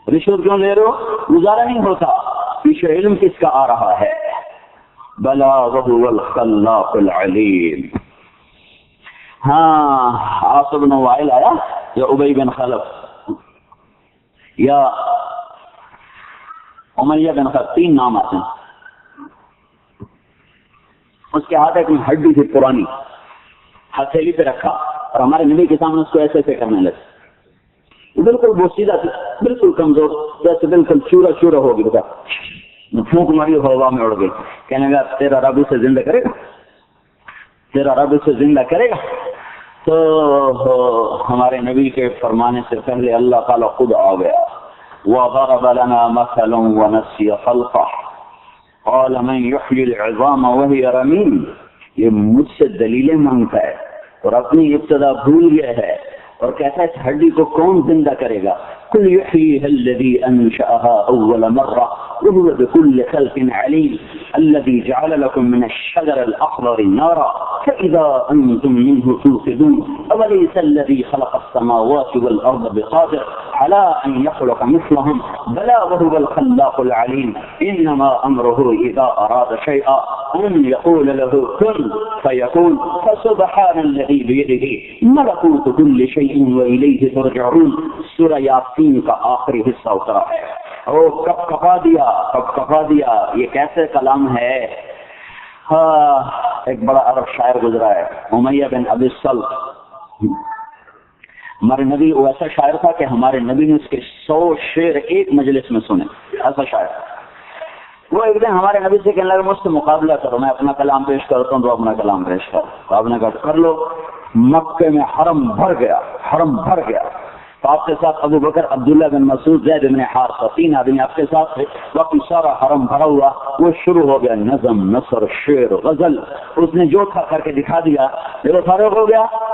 رشوت کیوں لے رہے ہو؟ گزارا نہیں ہوتا. پیچھے علم کس کا آ رہا ہے؟ بلا وهو الخلاق العلیم. ہاں، عاصم بن وائل آیا یا ابی بن خلف یا امیہ بن خلف، 3 نام آتے ہیں. اس کے ہاتھ ایک میں ہڈی تھی پرانی، ہتھیلی پہ رکھا اور ہمارے نبی کے سامنے اس کو ایسے ایسے کرنے لگے. بالکل وہ سیدھا تھی، بالکل کمزور، جیسے بالکل چورا چورا ہو گیا. پھونک ماری ہوا میں اڑ گئی. کہنے لگا تیرا رب اسے زندہ کرے گا، تیرا رب اسے زندہ کرے گا. تو ہمارے نبی کے فرمانے سے پہلے اللہ تعالیٰ خود آ گیا. وَضَرَبَ لَنَا مَثَلًا وَنَسِيَ خَلْقَهُ قَالَ مَنْ يُحْيِي الْعِظَامَ وَهِيَ رَمِيمٌ. یہ مجھ سے دلیلیں مانگتا ہے اور اپنی ابتدا بھول گیا ہے اور کہتا ہے اس ہڈی کو کون زندہ کرے گا. قُلْ يُحْيِيهَا الَّذِي أَنشَأَهَا أَوَّلَ مَرَّةٍ وَهُوَ بِكُلِّ خَلْقٍ عَلِيمٌ الَّذِي جَعَلَ لَكُم مِّنَ الشَّجَرِ الْأَخْضَرِ نَارًا فَإِذَا أَنتُم مِّنْهُ تُوقِدُونَ أَوَلَيْسَ الَّذِي خَلَقَ السَّمَاوَاتِ وَالْأَرْضَ بِقَادِرٍ عَلَىٰ أَن يَخْلُقَ مِثْلَهُم بَلَىٰ وَهُوَ الْخَلَّاقُ الْعَلِيمُ إِنَّمَا أَمْرُهُ إِذَا أَرَادَ شَيْئًا أَن يَقُولَ لَهُ كُن فَيَكُونُ فَسُبْحَانَ الَّذِي بِيَدِهِ مَلَكُوتُ كُلِّ شَيْءٍ وَإِلَيْهِ تُرْجَعُونَ. سورہ یاسین کا آخری حصہ اترا ہے. او کب کپا دیا یہ کیسے کلام ہے. ایک بڑا عرب شاعر گزرا ہے امیہ بن ابی الصلت. ہمارے نبی وہ ایسا شاعر تھا کہ ہمارے نبی نے اس کے 100 شعر ایک مجلس میں سنے. ایسا شاعر وہ ایک دن ہمارے نبی سے کہنے لگا مجھ سے مقابلہ کرو، میں اپنا کلام پیش کرتا ہوں تو اپنا کلام پیش کرو. تو آپ نے کہا کر لو. مکے میں حرم بھر گیا. تو آپ کے ساتھ ابو بکر، عبداللہ بن مسعود، زید بن حارثہ، 3 آدمی آپ کے ساتھ تھے. باقی سارا حرم بھرا ہوا. وہ شروع ہو گیا نظم، نثر، شعر، غزل. اس نے جو تھا کر کے دکھا دیا. جب وہ فارغ ہو گیا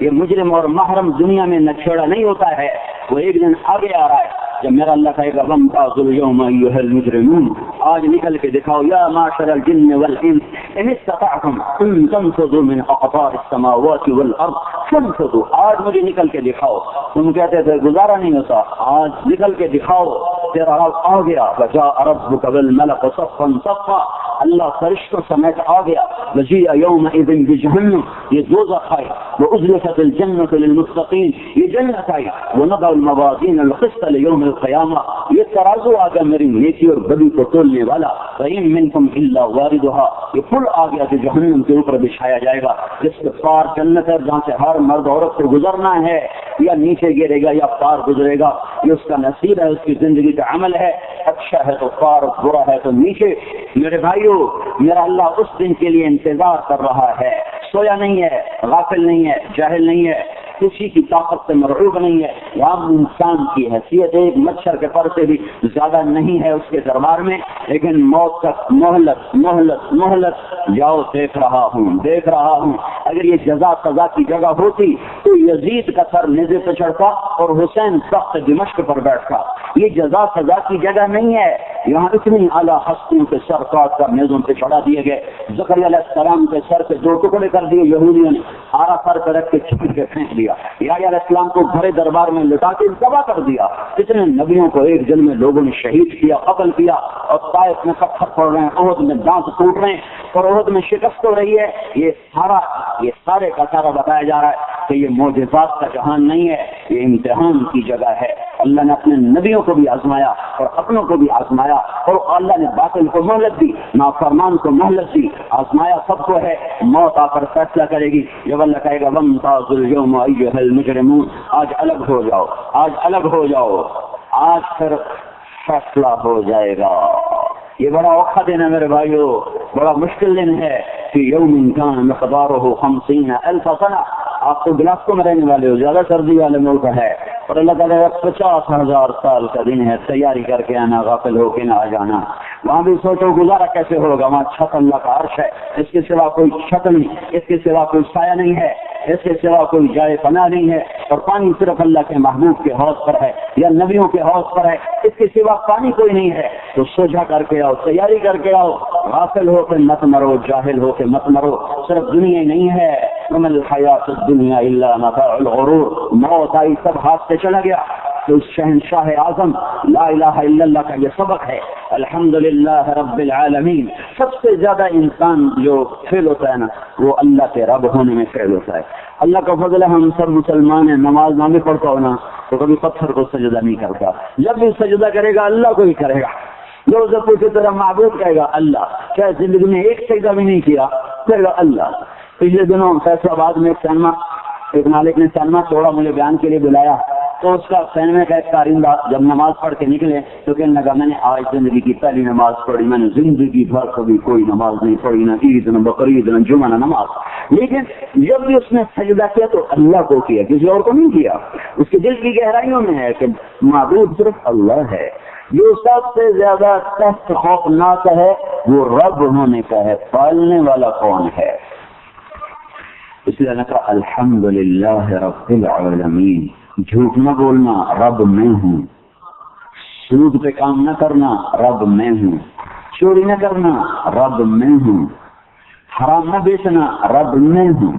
یہ مجرم اور محرم دنیا میں نچھوڑا نہیں ہوتا ہے، وہ ایک دن آگے آ رہا ہے جب میرا اللہ کہے گا وَامْتَازُوا الْيَوْمَ أَيُّهَا الْمُجْرِمُونَ، آج نکل کے دکھاؤ یا معشر الجن والانس ان استطعتم ان تنفذوا من اقطار السماوات والارض فانفذوا، آج مجھے نکل کے دکھاؤ۔ تم کہتے تھے گزارا نہیں ہوتا، آج نکل کے دکھاؤ، تیرا حال آ گیا۔ وَجَاءَ رَبُّكَ وَالْمَلَكُ صَفًّا صَفًّا، اللہ فرشتوں سمیت آ گیا۔ وَجِيءَ يَوْمَئِذٍ بِجَهَنَّمَ، یہ دوزخ ہے، وَأُزْلِفَتِ الْجَنَّةُ لِلْمُتَّقِينَ، یہ جنت ہے، وَنَضَعُ الْمَوَازِينَ الْقِسْطَ لِيَوْمِ الْقِيَامَةِ، یہ ترازو آ گیا میری نیکی اور بدی کو تولنے والا۔ وَإِن مِّنكُمْ إِلَّا وَارِدُهَا، یہ پل آ گیا جو جہنم کے اوپر بچھایا جائے گا، جس کے پار جنت ہے جہاں سے ہر مرد عورت کو گزرنا ہے، یا نیچے گرے گا یا پار گزرے گا، یہ اس کا نصیب ہے، اس کی زندگی کا عمل ہے، اچھا ہے تو پار، برا ہے تو نیچے۔ میرے بھائیو، میرا اللہ اس دن کے لیے انتظار کر رہا ہے، سویا نہیں ہے، غافل نہیں ہے، جاہل نہیں ہے، کسی کی طاقت سے مرعوب نہیں ہے۔ یہاں انسان کی حیثیت ایک مچھر کے پر سے بھی زیادہ نہیں ہے اس کے دربار میں، لیکن موت تک مہلت مہلت مہلت، جاؤ دیکھ رہا ہوں دیکھ رہا ہوں۔ اگر یہ جزا سزا کی جگہ ہوتی تو یزید کا سر نیزے پہ چڑھتا اور حسین تخت دمشق پر بیٹھتا۔ یہ جزا سزا کی جگہ نہیں ہے، یہاں اتنی اعلیٰ ہستیوں کے سر کاٹ کر نیزوں پہ چڑھا دیے گئے۔ زکریا علیہ السلام کے سر کے 2 ٹکڑے کر دیے یہودیوں نے، آرا سر پہ رکھ کے چھینٹ کے پھینک دیا۔ یحییٰ علیہ السلام کو بھرے دربار میں لٹا کے ذبح کر دیا۔ اتنے نبیوں کو ایک دن میں لوگوں نے شہید کیا، قتل کیا، اور طائف میں پتھر پڑ رہے ہیں، احد میں دانت ٹوٹ رہے ہیں، اور احد میں شکست ہو رہی ہے۔ یہ سارے کا سارا بتایا جا رہا ہے کہ یہ معجزات کا جہان نہیں ہے، یہ امتحان کی جگہ ہے۔ اللہ نے اپنے نبیوں کو بھی آزمایا اور اپنوں کو بھی آزمایا، اور اللہ نے باطل کو مہلت دی، نافرمان کو مہلت دی، آزمایا سب کو ہے۔ موت آ کر فیصلہ کرے گی جب اللہ کہے گا وَامْتَازُوا الْيَوْمَ أَيُّهَا الْمُجْرِمُونَ، آج الگ ہو جاؤ، آج الگ ہو جاؤ، آج پھر فیصلہ ہو جائے گا۔ یہ بڑا اوکھا دن ہے میرے بھائیو، بڑا مشکل دن ہے۔ فی یوم کان مقدارہ 50,000 سنہ، آپ تو گلاسکو میں رہنے والے ہو، زیادہ سردی والے ملک ہے، اور اللہ تعالیٰ 50,000 سال کا دن ہے، تیاری کر کے آنا، غافل ہو کے نہ آ جانا۔ وہاں بھی سوچو گزارا کیسے ہوگا، وہاں چھت اللہ کا عرش ہے، اس کے سوا کوئی چھت نہیں، اس کے سوا کوئی سایہ نہیں ہے، اس کے سوا کوئی جائے پناہ نہیں ہے، اور پانی صرف اللہ کے محبوب کے حوض پر ہے یا نبیوں کے حوض پر ہے، اس کے سوا پانی کوئی نہیں ہے۔ تو سوچا کر کے آؤ، تیاری کر کے آؤ، غافل ہو کے مت مرو، جاہل ہو کے مت مرو، صرف دنیا ہی نہیں ہے۔ وَمَا الْحَيَاةُ الدُّنْيَا إِلَّا مَتَاعُ الْغُرُورِ، موت آئی سب ہاتھ سے چلا گیا۔ تو شہنشاہ اعظم لا الہ الا اللہ کا یہ سبق ہے، الحمدللہ رب العالمین۔ سب سے زیادہ انسان جو فیل ہوتا ہے نا، وہ اللہ کے رب ہونے میں فیل ہوتا ہے۔ اللہ کا فضل ہے، ہم سب مسلمان ہیں، نماز نہ بھی پڑھتا ہونا تو کبھی پتھر کو سجدہ نہیں کرتا، جب بھی سجدہ کرے گا اللہ کو ہی کرے گا۔ جو سے پوچھے تیرا معبود کہے گا اللہ، کیا زندگی میں ایک سجدہ بھی نہیں کیا، کہے گا اللہ۔ پچھلے دنوں فیصلہ آباد میں ایک مالک نے سینما چھوڑا، مجھے بیان کے لیے بلایا، تو اس کا سینما کا ایک کارندہ جب نماز پڑھ کے نکلے تو کہنے لگا میں نے آج زندگی کی پہلی نماز پڑھی، میں نے زندگی بھر کبھی کوئی نماز نہیں پڑھی، نہ عید نہ بقرعید نہ جمعہ نہ نماز، لیکن جب بھی اس نے سجدہ کیا تو اللہ کو کیا، کسی اور کو نہیں کیا۔ اس کے دل کی گہرائیوں میں ہے کہ معبود صرف اللہ ہے۔ جو سب سے زیادہ سخت خوفناک ہے وہ رب ہونے کا ہے، پالنے والا کون ہے؟ اس لیے نے کہا الحمدللہ رب العالمین، جھوٹ نہ بولنا رب میں ہوں، سود پہ کام نہ کرنا رب میں ہوں، چوری نہ کرنا رب میں ہوں، حرام نہ بیچنا رب میں ہوں،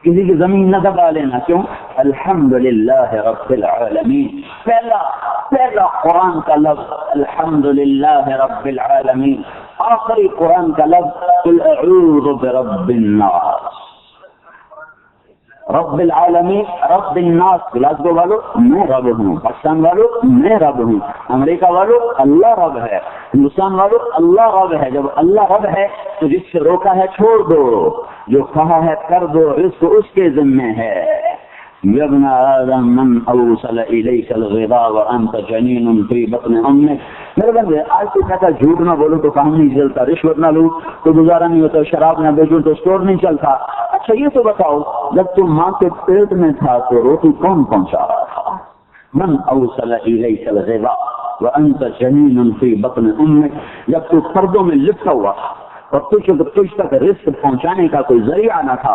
کسی کی زمین نہ دبا لینا، کیوں؟ الحمدللہ رب العالمین۔ پہلا قرآن کا لفظ الحمدللہ رب العالمین، آخری قرآن کا لفظ قل اعوذ برب الناس۔ رب العالمین، رب الناس، گلاسگو والو میں رب ہوں، پاکستان والو میں رب ہوں، امریکہ والو اللہ رب ہے، ہندوستان والو اللہ رب ہے۔ جب اللہ رب ہے تو جس سے روکا ہے چھوڑ دو، جو کہا ہے کر دو، رزق اس کے ذمہ ہے۔ یا ابن آدم من اوصل الیک الغذاء وانت جنین فی بطن امک۔ میرے بندے آج تو کہتا جھوٹ نہ بولو تو کام نہیں چلتا، رشوت نہ لوں تو گزارا نہیں ہوتا، شراب نہ بیچوں تو اسٹور نہیں چلتا۔ اچھا یہ تو بتاؤ جب تم ماں کے پیٹ میں تھا تو روٹی کون پہنچا رہا تھا؟ من اوصل الیک الغذاء وانت جنین فی بطن امک، جب تو پردوں میں لپٹا ہوا تھا اور تجھ تک رزق پہنچانے کا کوئی ذریعہ نہ تھا،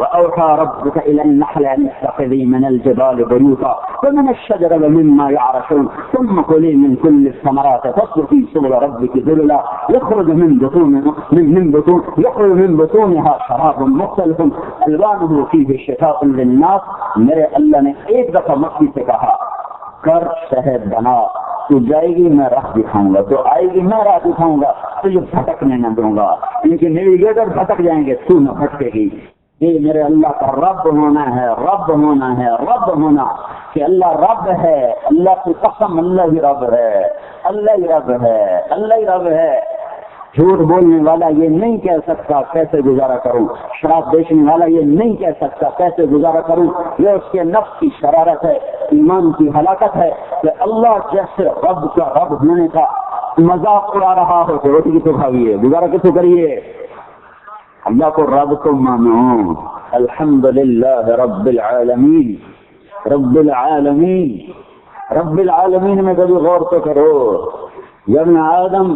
وأوحى ربك إلى النحل أن اتخذي من الجبال بيوتا ومن الشجر ومما يعرشون ثم كلي من كل الثمرات فاسلكي سبل ربك ذللا يخرج من بطونها شراب مختلف ألوانه فيه شفاء للناس۔ میرے اللہ نے ایک دفعہ مکھی سے کہا کر شہد بنا، تو جائے گی میں راہ دکھاؤں گا، تو آئے گی میں راہ دکھاؤں گا، تجھے بھٹکنے نہ دوں گا، لیکن نیویگیٹر بھٹک جائیں گے، تو نہ بھٹکے گی۔ یہ میرے اللہ کا رب ہونا ہے، رب ہونا کہ اللہ رب ہے، اللہ کی قسم اللہ ہی رب ہے۔ جھوٹ بولنے والا یہ نہیں کہہ سکتا کیسے گزارا کروں، شراب بیچنے والا یہ نہیں کہہ سکتا کیسے گزارا کروں، یہ اس کے نفس کی شرارت ہے، ایمان کی ہلاکت ہے کہ اللہ جیسے رب کا رب ہونے کا مذاق اڑا رہا ہو تو روٹی کتوں کھائیے، گزارا کتوں کریے، اللہ کو رب کو مانو۔ الحمدللہ رب العالمین میں کبھی غور تو کرو۔ یا ابن آدم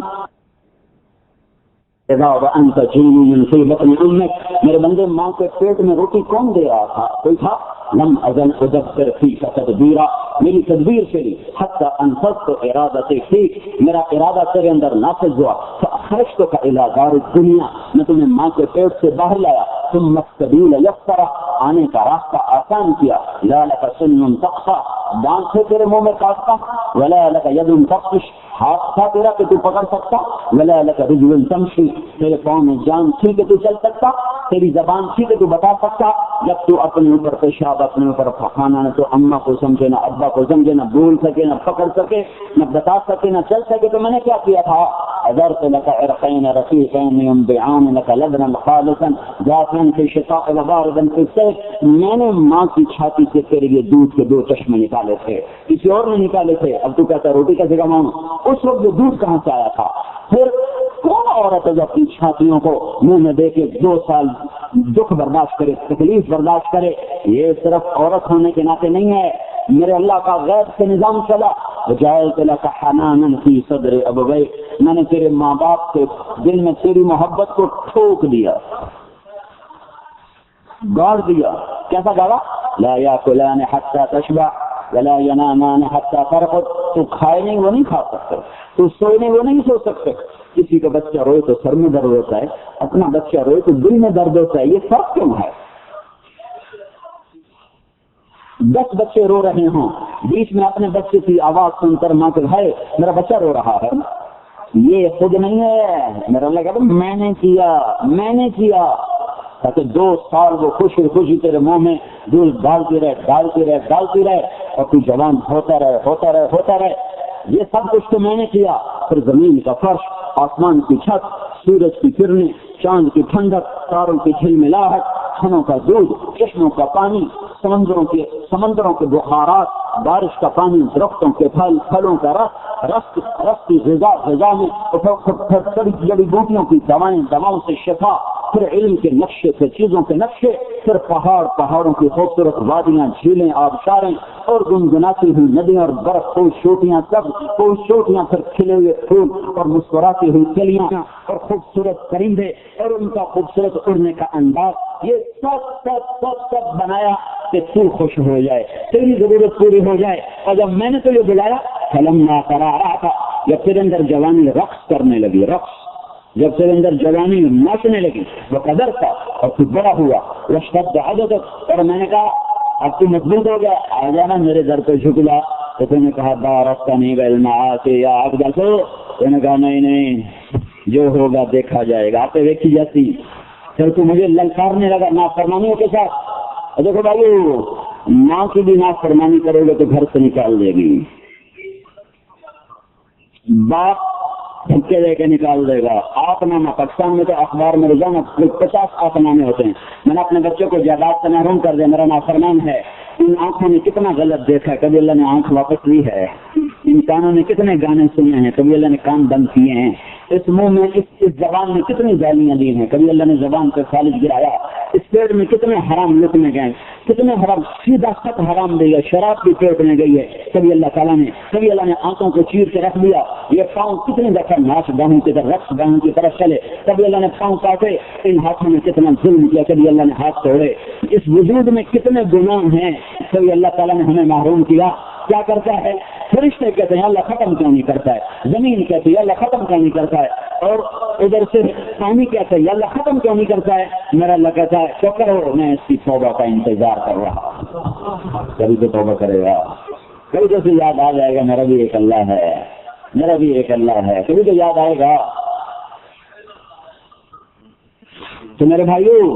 اذا وانت جنین فی بطن امک، میرے بندے ماں کے پیٹ میں روٹی کون دے رہا تھا؟ کوئی تھا؟ لم ازل ادبر فیک تدبیرا، میری تدبیر سے لی، حتی انفذت ارادتی فیک، میرا ارادہ تیرے اندر نافذ ہوا، فاخرجتک الی دار الدنیا، میں تمہیں ماں کے پیٹ سے باہر لایا، ثم السبیل یسرا، آنے کا راستہ آسان کیا، لا لک سن تقصا، دانت سے تیرے منہ میں کاٹتا، ولا لک ید تبطش، ہاتھ تھا تیرا کہ تو پکڑ سکتا، ولا لک رجل تمشی، تیرے پاؤں میں جان تھی کہ تو چل سکتا، تیری زبان تھی کہ تو بتا سکتا، جب تو اپنے اوپر پیشاب اپنے اوپر پخانا، نہ تو اماں کو سمجھے نہ ابا کو سمجھے، نہ بول سکے نہ پکڑ سکے نہ بتا سکے نہ چل سکے، تو میں نے کیا کیا تھا؟ أدرت لك عرقين رقيقين ينبعان لك لبنا خالصا ذاتا في الشتاء وباردا في الصيف. میں نے ماں کی چھاتی سے تیرے لیے دودھ کے 2 چشمے نکالے تھے، کسی اور نے نکالے تھے. اب تو کہتا روٹی کیسے کماؤں؟ اس وقت دودھ کہاں سے آیا تھا؟ پھر کون عورت ہے جو اپنی چھاتیوں کو منہ میں دے کے 2 سال دکھ برداشت کرے، تکلیف برداشت کرے؟ یہ صرف عورت ہونے کے ناطے نہیں ہے، میرے اللہ کا غیب سے نظام چلا. وجعلت لك حنانا في صدر ابويك، میں نے تیرے ماں باپ کے دل میں تیری محبت کو ٹھوک دیا، گاڑ دیا. کیسا گاڑا؟ لا ياكلان حتى تشبع ولا ينامان حتى ترقد. تو کھائے نہیں وہ نہیں کھا سکتے، تو سوئے نہیں وہ نہیں سو سکتے. کسی کا بچہ روئے تو سر میں درد ہوتا ہے، اپنا بچہ روئے تو دل میں درد ہوتا ہے. یہ فرق کیوں ہے؟ 10 بچے رو رہے ہوں، بیچ میں اپنے بچے کی آواز سن کر ماں کے بھائی میرا بچہ رو رہا ہے، یہ خود نہیں ہے. میرا اللہ کہتا میں نے کیا تاکہ 2 سال وہ خوشی خوشی تیرے منہ میں دودھ ڈالتی رہے اور تو جوان ہوتا رہے. یہ سب کچھ تو میں نے کیا. پھر زمین کا فرش، آسمان کی چھت، سورج کی کرنیں، چاند کی ٹھنڈک، تاروں کی جھلملاہٹ، کھنوں کا دودھ، چشموں کا پانی، سمندروں کے بخارات، بارش کا پانی، درختوں کے پھلوں کا رس کی غذا میں، جڑی بوٹیوں کی دواؤں سے شفا، پھر علم کے نقشے، پھر چیزوں کے نقشے، پھر پہاڑوں کی خوبصورت وادیاں، جھیلیں، آبشاریں اور گنگناتی ہوئی ندیاں اور برف پوش چوٹیاں، پھر کھلے ہوئے پھول اور مسکراتی ہوئی کلیاں اور خوبصورت پرندے اور ان کا خوبصورت اڑنے کا انداز. یہ سب بنایا کہ تو خوش ہو جائے، تیری ضرورت پوری ہو جائے. اور جب میں نے تو یہ بلایا فلما ترا تھا، جب تیرے اندر جوانی رقص کرنے لگی، جب تیرے اندر جوانی ناچنے لگی، وہ قدر تھا اور تو بڑا ہوا، واشتد عددک، اور میں نے کہا اب تو مضبوط ہو گیا، آ جانا میرے در پہ جھک جا. تو تم نے کہا بارکتنی بالمعاصی یا عبد تو نے کہا نہیں جو ہوگا دیکھا جائے گا، آپ دیکھی جاتی. پھر تو مجھے للکارنے لگا نافرمانیوں کے ساتھ. دیکھو بھائی ماں کی بھی نافرمانی کرے گا تو گھر سے نکال دے گی، باپ دھکے دے کے نکال دے گا. آپ نامہ پاکستان میں تو اخبار میں روزانہ 50 آپ نامے ہوتے ہیں. میں نے اپنے بچوں کو جائیداد سے محروم کر دیا، میرا نافرمان ہے. ان آنکھوں نے کتنا غلط دیکھا ہے، کبھی اللہ نے آنکھ واپس لی ہے. ان کانوں نے کتنے گانے سنے ہیں، کبھی اللہ نے کان بند کیے ہیں. اس منہ میں اس زبان میں کتنی گالیاں دی ہیں، کبھی اللہ نے زبان پہ خالص گرایا. اس پیٹ میں کتنے حرام لقمے گئے، کتنے حرام، سیدھا خط حرام دے گا، شراب بھی پیٹ میں گئی ہے. کبھی اللہ نے آنکھوں کو چیر کے رکھ دیا. یہ پاؤں کتنے دفعہ ناچ گاہوں کی طرف، رقص گاہوں کی طرف چلے. کبھی اللہ نے پاؤں کاٹے. ان ہاتھوں میں کتنا ظلم کیا، کبھی اللہ نے ہاتھ توڑے. اس وجود میں کتنے گناہ ہیں، کبھی اللہ تعالیٰ نے ہمیں محروم کیا. کیا کرتا ہے؟ فرشتے کہتے ہیں اللہ ختم کیوں نہیں کرتا ہے، زمین کہتی ہے اللہ ختم کیوں نہیں کرتا ہے، اور ادھر سے پانی کہتے ہیں اللہ ختم کیوں نہیں کرتا ہے. میرا اللہ کہتا ہے تو کرو، میں اس کی توبہ کا انتظار کر رہا. کبھی تو توبہ کرے گا، کبھی تو اسے یاد آ جائے گا میرا بھی ایک اللہ ہے، کبھی تو یاد آئے گا. تو میرے بھائیو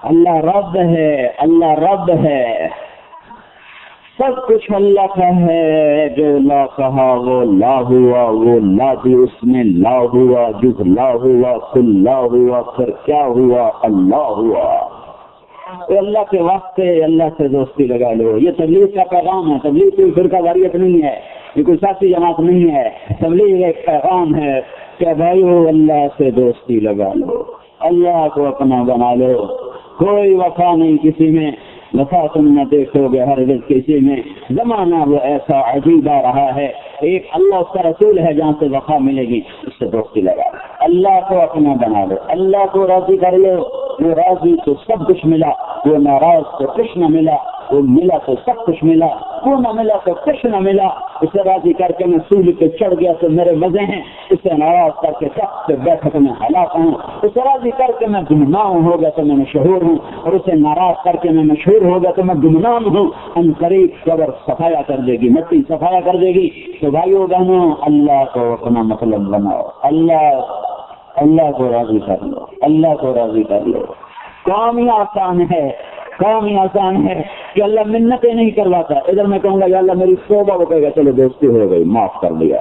اللہ رب ہے، سب کچھ اللہ کا ہے. جو لا کہا وہ لا ہوا، وہ لا بھی اس میں لا ہوا، جس لا ہوا پھر لا ہوا، پھر کیا ہوا؟ اللہ ہوا. تو اللہ کے واسطے اللہ سے دوستی لگا لو. یہ تبلیغ کا پیغام ہے. تبلیغ کوئی فرقہ واریت نہیں ہے، یہ کوئی سیاسی جماعت نہیں ہے. تبلیغ ایک پیغام ہے کہ بھائیو اللہ سے دوستی لگا لو، اللہ کو اپنا بنا لو. کوئی وفا نہیں کسی میں، وفا تم نہ دیکھو گے ہر کسی میں. زمانہ وہ ایسا عجیب آ رہا ہے، ایک اللہ اس کا رسول ہے جہاں سے وفا ملے گی، اس سے دوستی لگا لو. اللہ کو اپنا بنا لو، اللہ کو راضی کر لو. وہ راضی تو سب کچھ ملا، وہ ناراض تو کچھ نہ ملا. وہ ملا تو سب کچھ ملا، وہ نہ ملا تو کچھ نہ ملا. اسے راضی کر کے میں سولی پہ چڑھ گیا تو میرے مزے ہیں، اسے ناراض کر کے سب سے بیٹھک میں ہلاک ہوں. اسے راضی کر کے میں گمنام ہو گیا تو میں مشہور ہوں، اور اسے ناراض کر کے میں مشہور ہو گیا تو میں گمنام ہوں. ان قریب قبر صفایا کر دے گی، مٹی صفایا کر دے گی. تو بھائیو بہنوں اللہ کو اپنا مطلب بناؤ، اللہ کو راضی کر لو، اللہ کو راضی کر لو. کام ہی آسان ہے کہ اللہ منتیں نہیں کرواتا. ادھر میں کہوں گا یا اللہ میری توبہ، وہ کہے گا چلو دوستی ہو گئی، معاف کر دیا.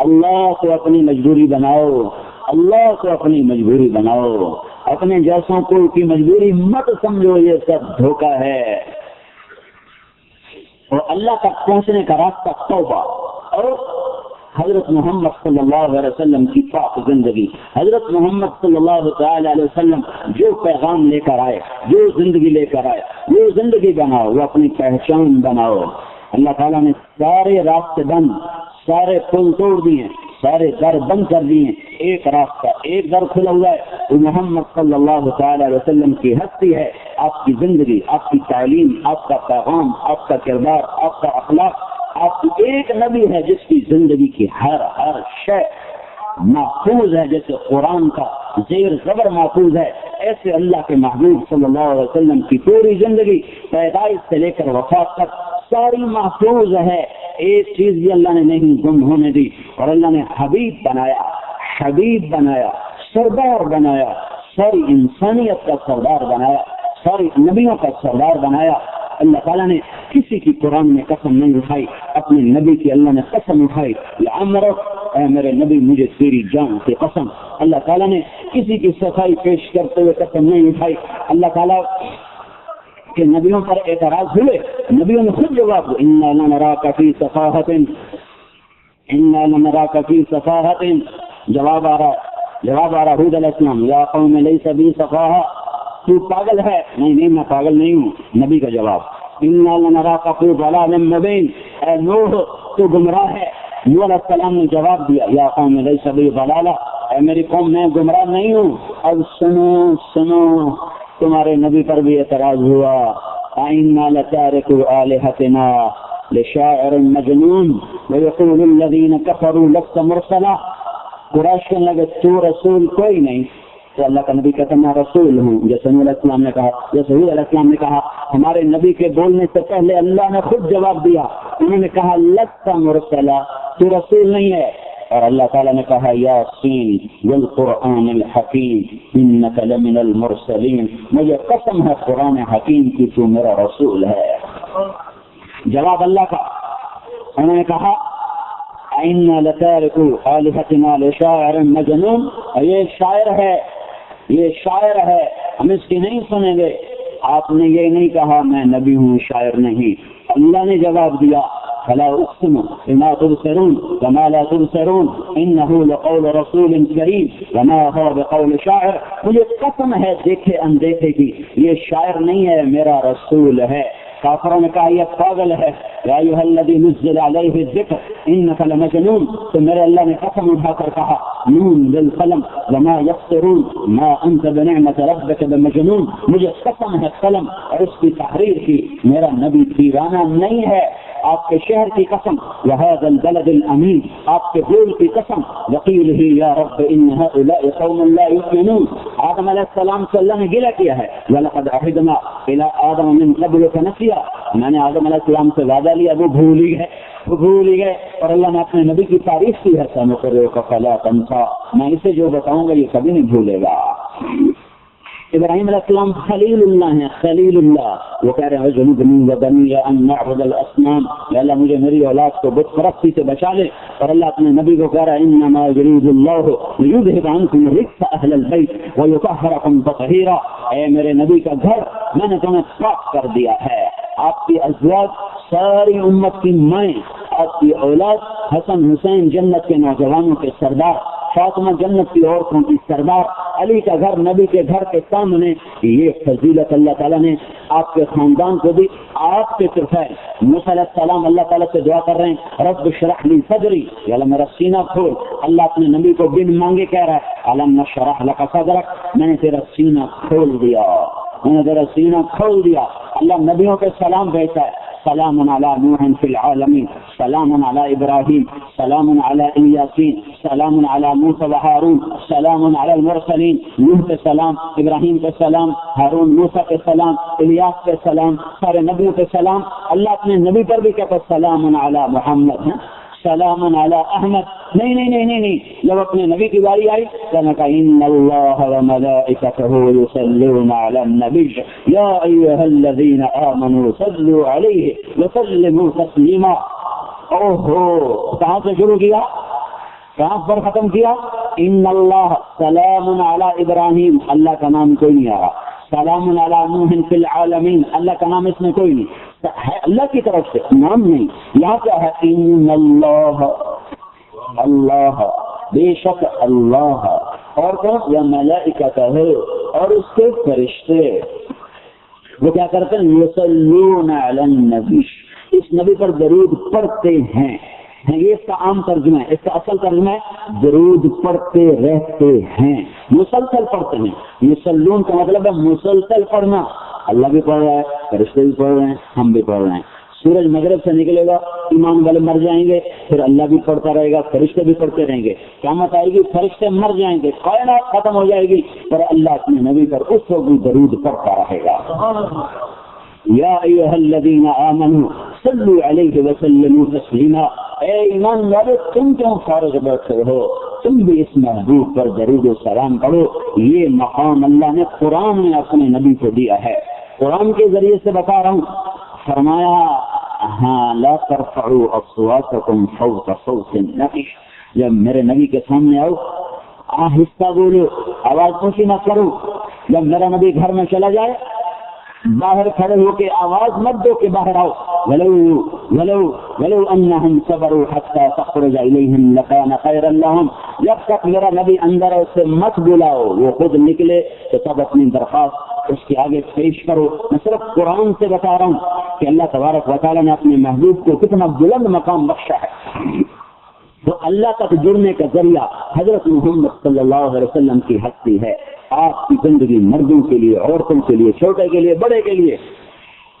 اللہ کو اپنی مجبوری بناؤ، اللہ کو اپنی مجبوری بناؤ، اپنے جیسوں کو کی مجبوری مت سمجھو، یہ سب دھوکہ ہے۔ اور اللہ تک پہنچنے کا راستہ توبہ اور حضرت محمد صلی اللہ علیہ وسلم کی پاک زندگی، حضرت محمد صلی اللہ تعالی علیہ وسلم جو پیغام لے کر آئے، جو زندگی لے کر آئے، وہ زندگی بناؤ، وہ اپنی پہچان بناؤ۔ اللہ تعالیٰ نے سارے راستے بند، سارے پل توڑ دیے، سارے در بند کر دیے، ایک راستہ، ایک در کھلا ہوا ہے، وہ محمد صلی اللہ تعالی علیہ وسلم کی ہستی ہے، آپ کی زندگی، آپ کی تعلیم، آپ کا پیغام، آپ کا کردار، آپ کا اخلاق، آپ ایک نبی ہے جس کی زندگی کی ہر شے محفوظ ہے، جیسے قرآن کا زیر زبر محفوظ ہے، ایسے اللہ کے محبوب صلی اللہ علیہ وسلم کی پوری زندگی پیدائش سے لے کر وفات تک ساری محفوظ ہے، ایک چیز بھی اللہ نے نہیں گم ہونے دی۔ اور اللہ نے حبیب بنایا، سردار بنایا، ساری انسانیت کا سردار بنایا، ساری نبیوں کا سردار بنایا۔ اللہ تعالیٰ نے کسی کی قرآن میں قسم نہیں اٹھائی، اپنے نبی کی اللہ نے قسم اٹھائی، لعمرک، اے میرے نبی مجھے تیری جان کی قسم۔ اللہ تعالیٰ نے کسی کی صفائی پیش کرتے ہوئے قسم نہیں اٹھائی۔ اللہ تعالیٰ کہ نبیوں پر اعتراض ہوئے، نبیوں نے خود جواب دیا، اِنَّا لَنَرَاكَ فِي صَفَاحَةٍ، جواب آ رہا حود علیہ السلام، یا قوم لیس بی صفاحہ، تو پاگل ہے؟ نہیں میں پاگل نہیں ہوں۔ نبی کا جواب، اِنَّا لَنَرَاكَ فِي ضَلَالٍ مُبِينٍ، اے نوح تو گمراہ ہے۔ نوح علیہ السلام نے جواب دیا، یا قوم لیس بی ضلالہ، اے میری قوم میں گمراہ نہیں ہوں۔ اب سنو تمہارے نبی پر بھی اعتراض ہوا، اِنَّا لَتَارِكُو آلِهَتِنَا لِشَاعِرٍ مَجْنُونٍ وَيَقُولُ الَّذِينَ كَفَرُوا لَسْتَ مُرْسَلًا، قریش کہنے لگے تو رسول کوئی نہیں، تو اللہ کا نبی کہتا میں رسول ہوں، جیسے نوح علیہ السلام نے کہا، جیسے حود علیہ السلام نے کہا۔ ہمارے نبی کے بولنے سے پہلے اللہ نے خود جواب دیا، انہوں نے کہا لست مرسلا، تو رسول نہیں ہے۔ اور اللہ تعالیٰ نے کہا یاسین والقرآن الحکیم انک لمن المرسلین، مجھے قسم ہے قرآن حکیم کی تو میرا رسول ہے۔ جواب اللہ کا، انہوں نے کہا اِنَّا لَتَارِكُو آلِهَتِنَا لِشَاعِرٍ مَجْنُونٍ، یہ شاعر ہے، ہم اس کی نہیں سنیں گے۔ آپ نے یہ نہیں کہا میں نبی ہوں، شاعر نہیں۔ اللہ نے جواب دیا فَلَا أُقْسِمُ بِمَا تُبْصِرُونَ وَمَا لَا تُبْصِرُونَ إِنَّهُ لَقَوْلُ رَسُولٍ كَرِيمٍ وَمَا هُوَ بِقَوْلِ شَاعِرٍ، مجھے قسم ہے دیکھے اندیکھے کی، یہ شاعر نہیں ہے، میرا رسول ہے۔ کافروں نے کہا یہ پاگل ہے، یا ایھا الذی نزل علیہ الذکر انک لمجنون، تو میرے اللہ نے قسم اٹھا کر کہا نون والقلم وما یسطرون ما انت بنعمت ربک بمجنون، مجھے قسم ہے قلم اور اس کی تحریر کی، میرا نبی دیوانہ نہیں ہے۔ آپ کے شہر کی قسم، وهذا البلد الامین، آپ کے بول کی قسم، وقیلہ یا رب ان هؤلاء قوم لا یؤمنون، آدم علیہ السلام سے اللہ نے گلہ کیا ہے، وَلَقَدْ عَهِدْنَا إِلَىٰ آدَمَ مِن قَبْلُ فَنَسِيَ، میں نے آدم علیہ السلام سے وعدہ لیا، وہ بھول ہی گئے، اور اللہ نے اپنے نبی کی تعریف کی ہے، سَنُقْرِئُكَ فَلَا تَنسَىٰ، میں اسے جو بتاؤں گا یہ کبھی نہیں بھولے گا۔ ابراہیم علیہ السلام خلیل اللہ ہیں، خلیل اللہ، وہ کہہ رہے ہیں جنوبنی وبنی ان نعبد الاصنام، یا اللہ مجھے میری اولاد کو بت پرستی سے بچا لے۔ اور اللہ اپنے نبی کو کہہ رہا ہے انما یرید اللہ لیذهب عنکم الرجس اہل البیت ویطہرکم تطہیرا، اے میرے نبی کا گھر میں نے تمہیں پاک کر دیا ہے، آپ کی ازواج ساری امت کی مائیں، آپ کی اولاد حسن حسین جنت کے نوجوانوں کے سردار، فاطمہ جنت کی عورتوں کی سردار، علی کا گھر نبی کے گھر کے سامنے، یہ فضیلت اللہ تعالیٰ نے آپ کے خاندان کو دی، آپ کے طرفین۔ موسیٰ علیہ السلام اللہ تعالیٰ سے دعا کر رہے ہیں رب اشرح لی صدری، یا اللہ میرا سینہ کھول، اللہ اپنے نبی کو بن مانگے کہہ رہا ہے الم نشرح لک صدرک، میں نے تیرا سینہ کھول دیا، میں نے تیرا سینہ کھول دیا۔ اللہ نبیوں کے سلام بھیجتا ہے، سلام علی نوح فی العالمین، سلام علی ابراہیم، سلام علی الیاسین، سلام علی موسیٰ و ہارون، سلام علی المرسلین، نوح کے سلام، ابراہیم کے سلام، ہارون موسیٰ کے سلام، الیاس کے سلام، سارے نبیوں کے سلام۔ اللہ اپنے نبی پر بھی کہتا ہے سلام علی محمد، سلام علی احمد، نہیں، جب اپنے نبی کی باری آئی تو نے کہا ان اللہ وملائکتہ یصلون علی النبی یا ایھا الذین آمنوا صلوا علیہ وسلموا تسلیما۔ اوہو، کہاں سے شروع کیا؟ کہاں پر ختم کیا؟ ان اللہ سلام علی ابراہیم، اللہ کا نام کوئی نہیں آ رہا، سلام علی نوح فی العالمین، اللہ کا نام اس میں کوئی نہیں ہے، اللہ کی طرف سے نام نہیں، یہاں کیا ہے؟ ان اللہ، اللہ بے شک اللہ، اور کون؟ یا ملائکتہ، اور اس کے فرشتے، وہ کیا کرتے ہیں؟ یصلون علی النبی، اس نبی پر درود پڑھتے ہیں، یہ اس کا عام ترجمہ ہے، اس کا اصل ترجمہ ہے درود پڑھتے رہتے ہیں، مسلسل پڑھتے ہیں۔ یصلون کا مطلب ہے مسلسل پڑھنا، اللہ بھی پڑھ رہا ہے، فرشتے بھی پڑھ رہے ہیں، ہم بھی پڑھ رہے ہیں۔ سورج مغرب سے نکلے گا، ایمان والے مر جائیں گے، پھر اللہ بھی پڑھتا رہے گا، فرشتے بھی پڑھتے رہیں گے، قیامت آئے گی، فرشتے مر جائیں گے، کائنات ختم ہو جائے گی، پر اللہ اپنے نبی پر اس وقت بھی درود پڑھتا رہے گا۔ یا ایھا الذین آمنوا صلوا علیہ وسلموا تسلیما، اے ایمان والے تم کیوں فارغ بیٹھے ہو، تم بھی اس محبوب پر درود و سلام پڑھو۔ یہ مقام اللہ نے قرآن میں اپنے نبی کو دیا ہے، قرآن کے ذریعے سے بتا رہا ہوں۔ فرمایا ہاں لا ترفعوا اصواتکم فوق صوت النبی، جب میرے نبی کے سامنے آؤ آہستہ بولو، آواز اونچی نہ کرو۔ جب میرا نبی گھر میں چلا جائے باہر کھڑے ہو کے آواز مت دو کہ باہر آؤ، ولو انہم صبروا حتی تخرج الیہم لکان خیرا لہم، جب تک میرا نبی اندر ہے اسے مت بلاؤ، وہ خود نکلے تو تب اپنی درخواست اس کے آگے پیش کرو۔ میں صرف قرآن سے بتا رہا ہوں کہ اللہ تبارک و تعالیٰ نے اپنے محبوب کو کتنا بلند مقام بخشا ہے۔ تو اللہ تک جڑنے کا ذریعہ حضرت محمد صلی اللہ علیہ وسلم کی ہستی ہے۔ آپ کی زندگی مردوں کے لیے، عورتوں کے لیے، چھوٹے کے لیے، بڑے کے لیے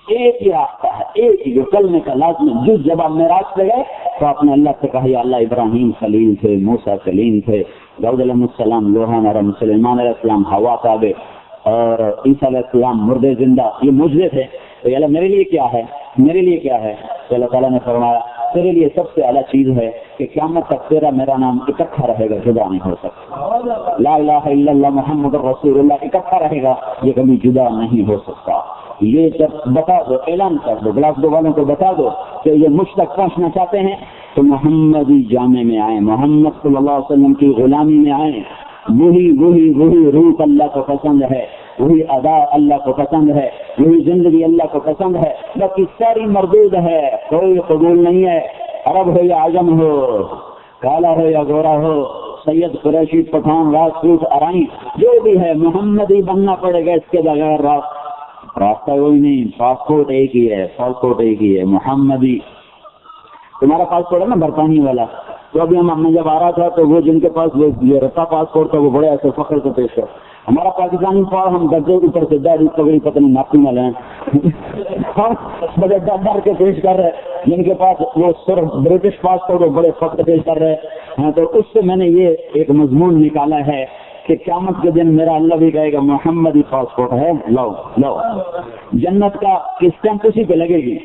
ایک ہی راستہ ہے، ایک ہی جو کلمے کا لازم۔ جب آپ معراج پہ گئے تو آپ نے اللہ سے کہا یا اللہ ابراہیم خلیل تھے، موسیٰ کلیم تھے، داؤد علیہ السلام لوہا نرم، سلیمان علیہ السلام ہوا تابع، اور عیسیٰ علیہ السلام مردے زندہ، یہ معجزے تھے۔ تو یا اللہ میرے لیے کیا ہے، میرے لیے کیا ہے؟ تو اللہ تعالیٰ نے فرمایا تیرے لیے سب سے اعلیٰ چیز ہے کہ قیامت تک تیرا میرا نام اکٹھا رہے گا، جدا نہیں ہو سکتا۔ لا الہ الا اللہ محمد رسول اللہ اکٹھا رہے گا، یہ کبھی جدا نہیں ہو سکتا۔ یہ جب بتا دو، اعلان کر دو، گلاس دو والوں کو بتا دو کہ یہ مجھ تک پہنچنا چاہتے ہیں تو محمدی جامع میں آئیں، محمد صلی اللہ علیہ وسلم کی غلامی میں آئیں۔ وہی روح اللہ کو پسند ہے، وہی ادا اللہ کو پسند ہے، وہی زندگی اللہ کو پسند ہے، باقی ساری مردود ہے، کوئی قبول نہیں ہے۔ عرب ہو یا عجم ہو، کالا ہو یا گورا ہو، سید قریشی پٹھان راجپوت ارائیں، جو بھی ہے محمدی بننا پڑے گا، اس کے بغیر راستہ کوئی نہیں۔ پاسپورٹ ایک ہی ہے، پاسپورٹ ایک ہی ہے، محمدی۔ تمہارا پاسپورٹ ہے نا برطانیہ والا، تو ابھی ہم جب آ رہا تھا تو وہ جن کے پاس یہ رتا پاسپورٹ تھا وہ بڑے ایسے فخر سے پیش کر، ہمارا پاکستانی فارم ہم درجے اوپر سے داڑھی پگڑی پتنی ناپی نہ لیں، بڑے ڈر کے پیش کر رہے، جن کے پاس وہ صرف برٹش پاسپورٹ وہ بڑے فخر پیش کر رہے ہیں۔ تو اس سے میں نے یہ ایک مضمون نکالا ہے کہ قیامت کے دن میرا اللہ بھی کہے گا محمدی پاسپورٹ ہے، لو جنت کا اسٹیمپ اسی پہ لگے گی،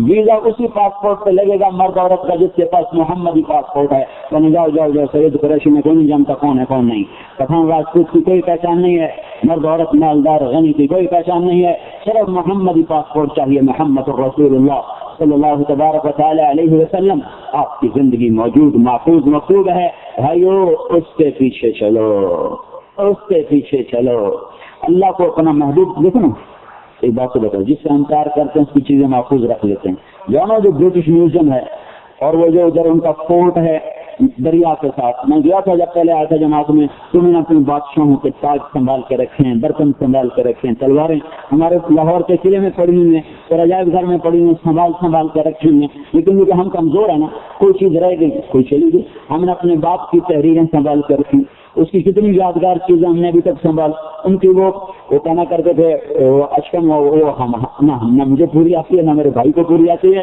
ویزا اسی پاسپورٹ پہ لگے گا، مرد عورت کا جس کے پاس محمدی پاسپورٹ ہے۔ تو جاؤ سید قریشی میں کوئی نہیں جانتا کون ہے کون نہیں، پٹھان راجپوت کی کوئی پہچان نہیں ہے، مرد عورت مالدار غنی کی کوئی پہچان نہیں ہے، صرف محمدی پاسپورٹ چاہیے، محمد رسول اللہ صلی اللہ تبارک و تعالی علیہ وسلم۔ آپ کی زندگی موجود محفوظ مقصود ہے بھائیو، اس کے پیچھے چلو، اس کے پیچھے چلو۔ اللہ کو اپنا محبوب دیکھو نا، ایک بات تو بتاؤ، جس سے ہم پیار کرتے ہیں اس کی چیزیں محفوظ رکھ لیتے ہیں۔ جانو جو برٹش میوزیم ہے اور وہ جو ادھر ان کا فورٹ ہے دریا کے ساتھ، میں گیا تھا جب پہلے آیا تھا جماعت میں، تو میں نے اپنے بادشاہوں کے تاج سنبھال کے رکھے ہیں، برتن سنبھال کے رکھے ہیں، تلواریں ہمارے لاہور کے قلعے میں پڑی ہوئی ہیں اور عجائب گھر میں پڑی ہوئی سنبھال کے رکھی ہوئی ہیں، لیکن کیونکہ ہم کمزور ہیں نا، کوئی چیز رہ گئی کوئی چلی گئی۔ ہم نے اپنے باپ کی تحریریں سنبھال کے رکھی، اس کی کتنی یادگار چیزیں ہم نے ابھی تک سنبھال، ان کی وہ کہنا کرتے تھے اشکم، نہ مجھے پوری آتی ہے نہ میرے بھائی کو پوری آتی ہے،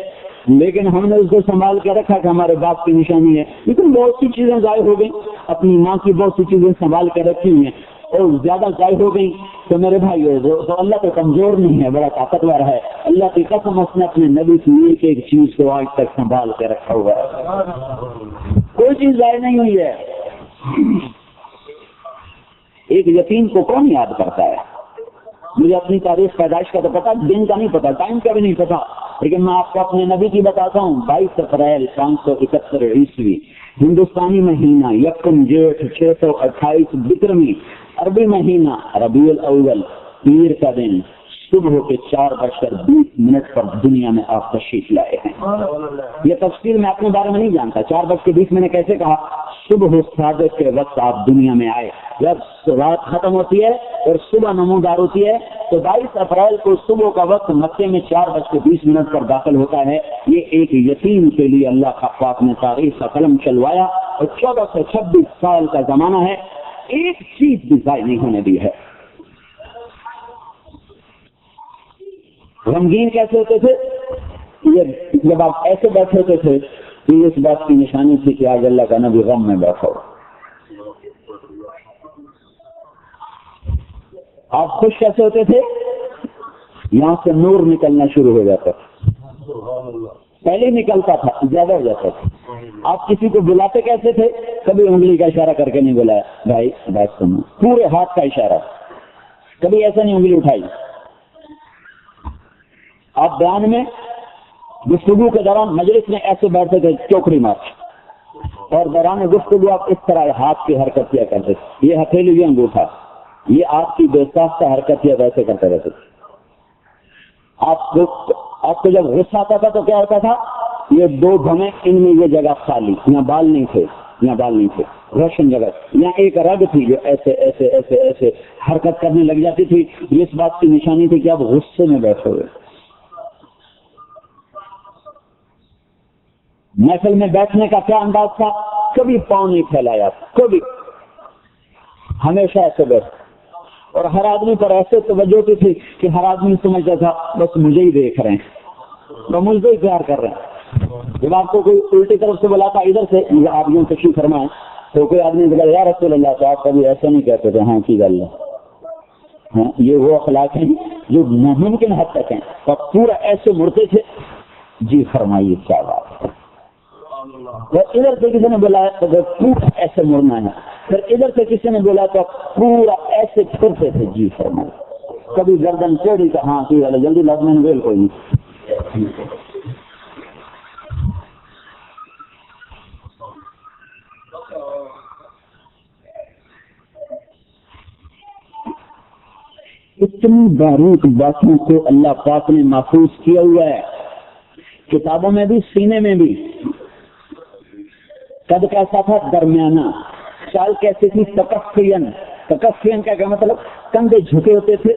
لیکن ہم نے اس کو سنبھال کے رکھا کہ ہمارے باپ کی نشانی ہے۔ لیکن بہت سی چیزیں ضائع ہو گئی، اپنی ماں کی بہت سی چیزیں سنبھال کے رکھی ہوئی ہیں اور زیادہ ضائع ہو گئی تو میرے بھائی تو اللہ تو کمزور نہیں ہے، بڑا طاقتور ہے۔ اللہ کی قسم اس نے اپنے نبی کی ایک چیز کو آج تک سنبھال کے رکھا ہوا ہے، کوئی چیز ضائع نہیں ہوئی ہے۔ ایک یتیم کو کون یاد کرتا ہے؟ مجھے اپنی تاریخ پیدائش کا تو پتا، دن کا نہیں پتا، ٹائم کا بھی نہیں پتا، لیکن میں آپ کو اپنے نبی کی بتاتا ہوں۔ 22 اپریل 571 عیسوی ہندوستانی مہینہ یکم جیٹھ 628 بکرمی، عربی مہینہ ربیع الاول، پیر کا دن، صبح کے 4:20 پر دنیا میں آپ تشریف لائے ہیں۔ یہ تفصیل میں اپنے بارے میں نہیں جانتا، 4:20 کیسے کہا؟ صبح صادق کے وقت آپ دنیا میں آئے۔ جب رات ختم ہوتی ہے اور صبح نمودار ہوتی ہے تو 22 اپریل کو صبح کا وقت مکے میں 4:20 پر داخل ہوتا ہے۔ یہ ایک یتیم کے لیے اللہ کا پاک نے تاریخ کا قلم چلوایا، اور 14 سے 26 سال کا زمانہ ہے، ایک چیز بھی ضائع نہیں ہونے دی ہے۔ غمگین کیسے ہوتے تھے؟ یہ جب آپ ایسے بیٹھے ہوتے تھے تو اس بات کی نشانی تھی کہ آج اللہ کا نبی غم میں بیٹھا ہو۔ آپ خوش کیسے ہوتے تھے؟ یہاں سے نور نکلنا شروع ہو جاتا تھا، پہلے نکلتا تھا، زیادہ ہو جاتا تھا۔ آپ کسی کو بلاتے کیسے تھے؟ کبھی انگلی کا اشارہ کر کے نہیں بلایا، بھائی بات سنو، پورے ہاتھ کا اشارہ، کبھی ایسا نہیں انگلی اٹھائی۔ آپ بیان میں گفتگو کے دوران مجلس میں ایسے بیٹھتے تھے چوکڑی مار، اور دوران گفتگو آپ اس طرح ہاتھ کی حرکت کیا کرتے تھے، یہ ہتھیلی یہ انگوٹھا، یہ آپ کی بے ساختہ حرکت یا ویسے کرتے رہتے تھے۔ آپ کو جب غصہ آتا تھا تو کیا ہوتا تھا؟ یہ 2 دھمے، ان میں یہ جگہ خالی، یہاں بال نہیں تھے، یہاں بال نہیں تھے، روشن جگہ، یہاں ایک رگ تھی جو ایسے ایسے ایسے ایسے حرکت کرنے لگ جاتی تھی۔ اس بات کی نشانی تھی کہ آپ غصے میں بیٹھے ہوئے۔ محفل میں بیٹھنے کا کیا انداز تھا؟ کبھی پاؤں نہیں پھیلایا، کبھی، ہمیشہ ایسے بیٹھ، اور ہر آدمی پر ایسے توجہ ہوتی تھی کہ ہر آدمی سمجھتا تھا بس مجھے ہی دیکھ رہے ہیں، وہ مجھے ہی پیار کر رہے ہیں۔ جب آپ کو کوئی الٹی طرف سے بلاتا ادھر سے، آپ یوں تشریف فرمائیں، تو کوئی آدمی بولا یا رسول اللہ، تو آپ کبھی ایسا نہیں کہتے تھے ہاں کی گل ہے۔ ہاں، یہ وہ اخلاق ہیں جو ناممکن حد تک ہیں، اور پورا ایسے مڑتے تھے، جی فرمائیے کیا بات ہے۔ ادھر سے کسی نے بولا تو پورا ایسے مڑنا ہے، پھر ادھر سے کسی نے بولا تو پورا ایسے پھرتے تھے، جی فرمائیے۔ کبھی گردن ٹیڑھی کا، ہاں کی گل ہے، جلدی لازمی ویل کوئی نہیں۔ اتنی باریک باتوں کو اللہ پاک نے محفوظ کیا ہوا ہے، کتابوں میں بھی، سینے میں بھی۔ قد کیسا تھا؟ درمیانہ۔ چال کیسی تھی؟ تکفین۔ تکفین کا کیا مطلب؟ کندھے جھکے ہوتے تھے،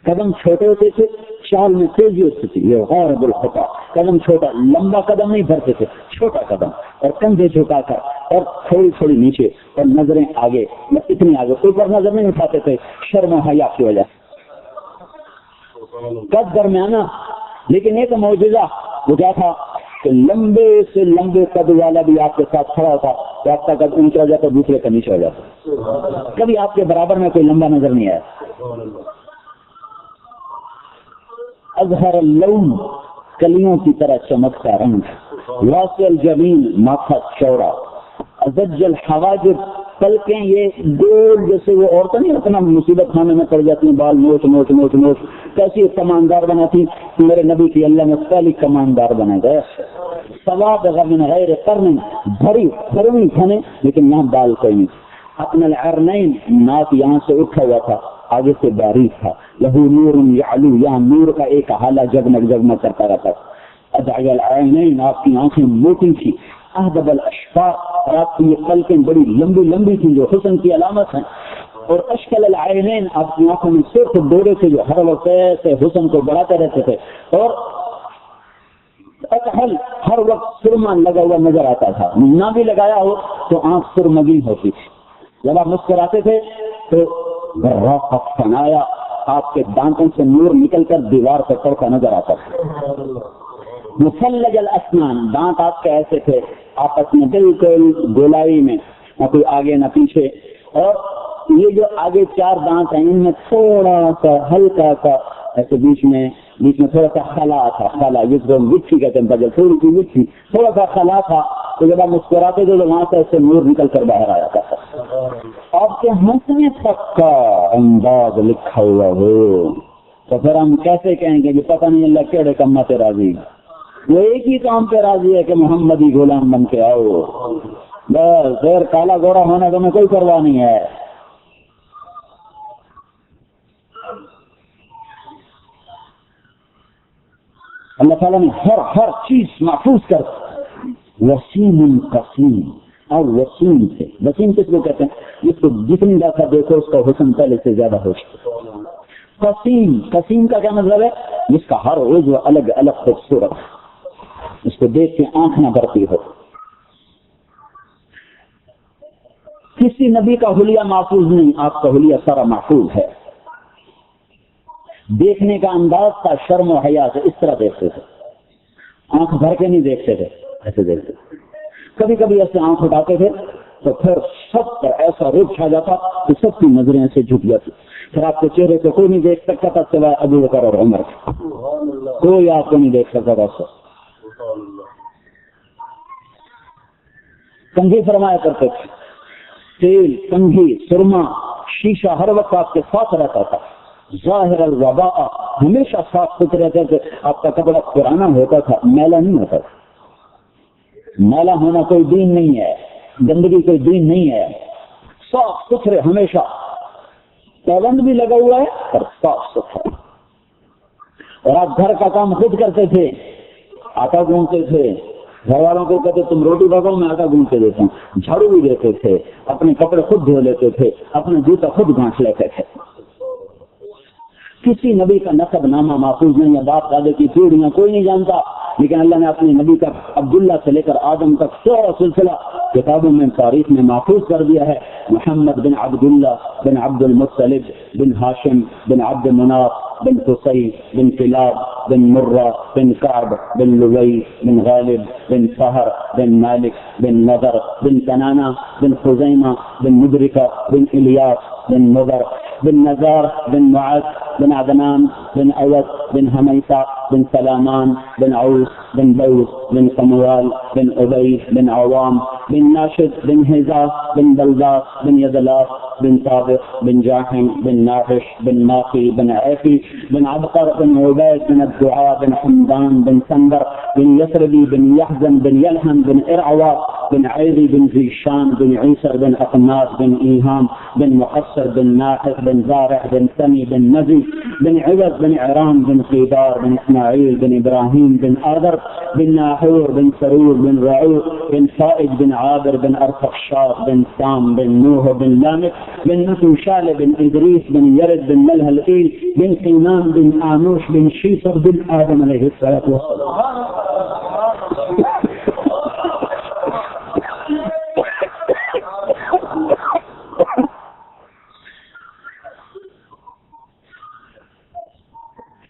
قدم چھوٹے ہوتے تھے، چال میں تیزی ہوتی تھی، یہ غور بالخطا، قدم چھوٹا، لمبا قدم نہیں بھرتے تھے، چھوٹا قدم، اور کندھے جھکا کر، اور تھوڑی تھوڑی نیچے، اور نظریں آگے، اتنی آگے، اوپر نظر نہیں اٹھاتے تھے شرم و حیا کی وجہ سے۔ قد درمیانہ، لیکن ایک معجزہ وہ کیا تھا کہ لمبے سے لمبے قد والا بھی آپ کے ساتھ کھڑا ہوتا تو آپ کا قد اونچا ہو جاتا، دوسرے کا نیچے ہو جاتا، کبھی آپ کے برابر میں کوئی لمبا نظر نہیں آیا۔ اظہر اللون، کلیوں کی طرح چمکتا رنگ، واسع الجبین، ماتھا چوڑا، ازج الحواجب، پلکیں یہ گول جیسے وہ عورتیں نہیں اتنا مصیبت خانے میں پڑ جاتی ہیں، بال نوچ نوچ نوچ نوچ، کیسی کماندار بناتی، میرے نبی کی اللہ نے پہلی کماندار بنا گیا۔ سواد غمن غیر قرن، بھری بھروی کھانے، لیکن یہاں بال کوئی نہیں۔ اپنے العرنین، ناک یہاں سے اٹھا ہوا تھا، آگے سے باریک تھا، لہو نور یعلو، یہاں نور کا ایک حالہ جگمگ جگمگ کرتا رہتا تھا۔ ادعی العینین، آپ کی آنکھیں موٹی تھی، اہدب الاشفاق، اور آپ کی یہ پلکیں بڑی لمبی لمبی تھی جو حسن کی علامت ہیں، اور اشکل العینین، آپ کی آنکھوں میں صرف ڈورے تھے جو ہر وقت ایسے حسن کو بڑھاتے رہتے تھے، اور اکحل، ہر وقت سرما لگا ہوا نظر آتا تھا، نہ بھی لگایا ہو تو آنکھ سرمگی ہوتی تھی۔ جب آپ مسکراتے تھے تو فنایا، آپ کے دانتوں سے نور نکل کر دیوار پر پڑتا نظر آتا تھا۔ مثلج الاسنان، دانت آپ کے ایسے تھے، آپس میں بالکل گولائی میں، نہ کوئی آگے نہ پیچھے، اور یہ جو آگے 4 دانت ہیں ان میں تھوڑا سا ہلکا سا ایسے بیچ میں تھوڑا سا خلا تھا، خلا جس کو گٹھی کہتے ہیں، بجل تھوڑی سی گٹھی، تھوڑا سا خلا تھا، تو جب آپ مسکراتے تھے تو وہاں سے ایسے نور نکل کر باہر آیا تھا۔ آپ کے ہنسنے تک کا انداز لکھا ہوا ہو تو پھر ہم کیسے کہیں گے کہ پتہ نہیں اللہ کیڑے کما سے راضی۔ وہ ایک ہی کام پہ راضی ہے کہ محمدی غلام بن کے آؤ، بس غیر کالا گورا ہونے کا میں کوئی پرواہ نہیں ہے۔ اللہ تعالیٰ نے ہر چیز محفوظ کر، وسیم قسیم، اور وسیم سے، وسیم کس کو کہتے ہیں؟ جس کو جتنی دفعہ دیکھو اس کا حسن پہلے سے زیادہ ہو۔ قسیم، قسیم کا کیا مطلب ہے؟ جس کا ہر عضو الگ الگ خوبصورت، اس کو دیکھ کے آنکھ نہ بھرتی ہو۔ کسی نبی کا حلیہ محفوظ نہیں، آپ کا حلیہ سارا محفوظ ہے۔ دیکھنے کا انداز تھا شرم و حیا سے، اس طرح دیکھتے تھے، آنکھ بھر کے نہیں دیکھتے تھے، ایسے دیکھتے تھے۔ کبھی کبھی ایسے آنکھ اٹھاتے تھے تو پھر سب پر ایسا روپ چھا جاتا کہ سب کی نظریں سے جھک جاتی، پھر آپ کے چہرے سے کوئی نہیں دیکھ سکتا تھا سوائے ابو بکر اور عمر، کوئی آپ کو نہیں دیکھ سکتا تھا۔ کنگھی فرمایا کرتے تھے، تیل، کنگھی، سرما، شیشہ ہر وقت آپ کے ساتھ رہتا تھا۔ ظاہر الوباء، ہمیشہ صاف ستھرے رہتے تھے، آپ کا کپڑا پرانا ہوتا تھا، میلا نہیں ہوتا تھا۔ میلا ہونا کوئی دین نہیں ہے، گندگی کوئی دین نہیں ہے، صاف ستھرے ہمیشہ، پابند بھی لگا ہوا ہے اور صاف ستھرا۔ اور آپ گھر کا کام خود کرتے تھے، آٹا گوندتے تھے، گھر والوں کو کہتے تم روٹی پکاؤ میں آٹا گوند کے دیتا ہوں، جھاڑو بھی دیتے تھے، اپنے کپڑے خود دھو لیتے تھے، اپنے جوتا خود گانٹھ لیتے تھے۔ کسی نبی کا نسب نامہ محفوظ نہیں ہے، باپ دادے کی پیڑھیاں کوئی نہیں جانتا، لیکن اللہ نے اپنے نبی کا عبداللہ سے لے کر آدم تک سارا سلسلہ کتابوں میں تاریخ میں محفوظ کر دیا ہے۔ محمد بن عبداللہ بن عبد المطلب بن ہاشم بن عبد مناف بن قصی بن کلاب بن مرہ بن کعب بن لوی بن غالب بن فہر بن مالک بن نضر بن کنانہ بن خزیمہ بن مدرکہ بن الیاس بن مضر بن نزار بن معاذ بن عدنان بن اوس بن حمیسہ بن سلامان بن عوس بن بوس بن قموال بن ابی بن عوام بن ناشد بن حزا بن بلداس بن یدلاس بن طابق بن جاحم بن ناحش بن ماقی بن عیفی بن عبقر بن عبید بن الدعاء بن حمدان بن سندر بن یسربی بن یحزن بن یلحم بن ارعوا بن عیدی بن زیشان بن عیسر بن اقناس بن ایہام بن محصر بن ناحق بن زارع بن سمی بن نزی بن عوض بن عرام بن قیدار بن اسماعیل بن ابراہیم بن آدر بن ناحور بن سرور بن رعوق بن فائد بن عابر بن ارفخشاد بن سام بن نوح بن لامک بن نتوشال بن ادریس بن یرد بن ملح العیل بن قینان بن آنوش بن شیصر بن آدم علیہ السلام۔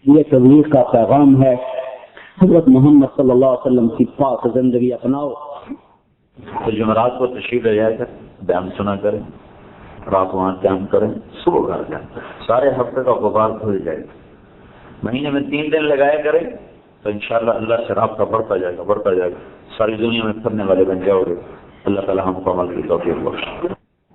یہ تبلیغ کا پیغام ہے، حضرت محمد صلی اللہ علیہ وسلم کی پاک زندگی اپناؤ۔ تو جمعرات کو تشریف لے جایا کر بیان سنا کریں، رات وہاں قیام کریں، صبح کر جائیں، سارے ہفتے کا غبار دھل جائے گا۔ مہینے میں 3 دن لگایا کریں تو انشاءاللہ اللہ سے رابطہ بڑھتا جائے گا، ساری دنیا میں پھرنے والے بن جاؤ گے۔ اللہ تعالی ہم کو عمل کی توفیق بخشے۔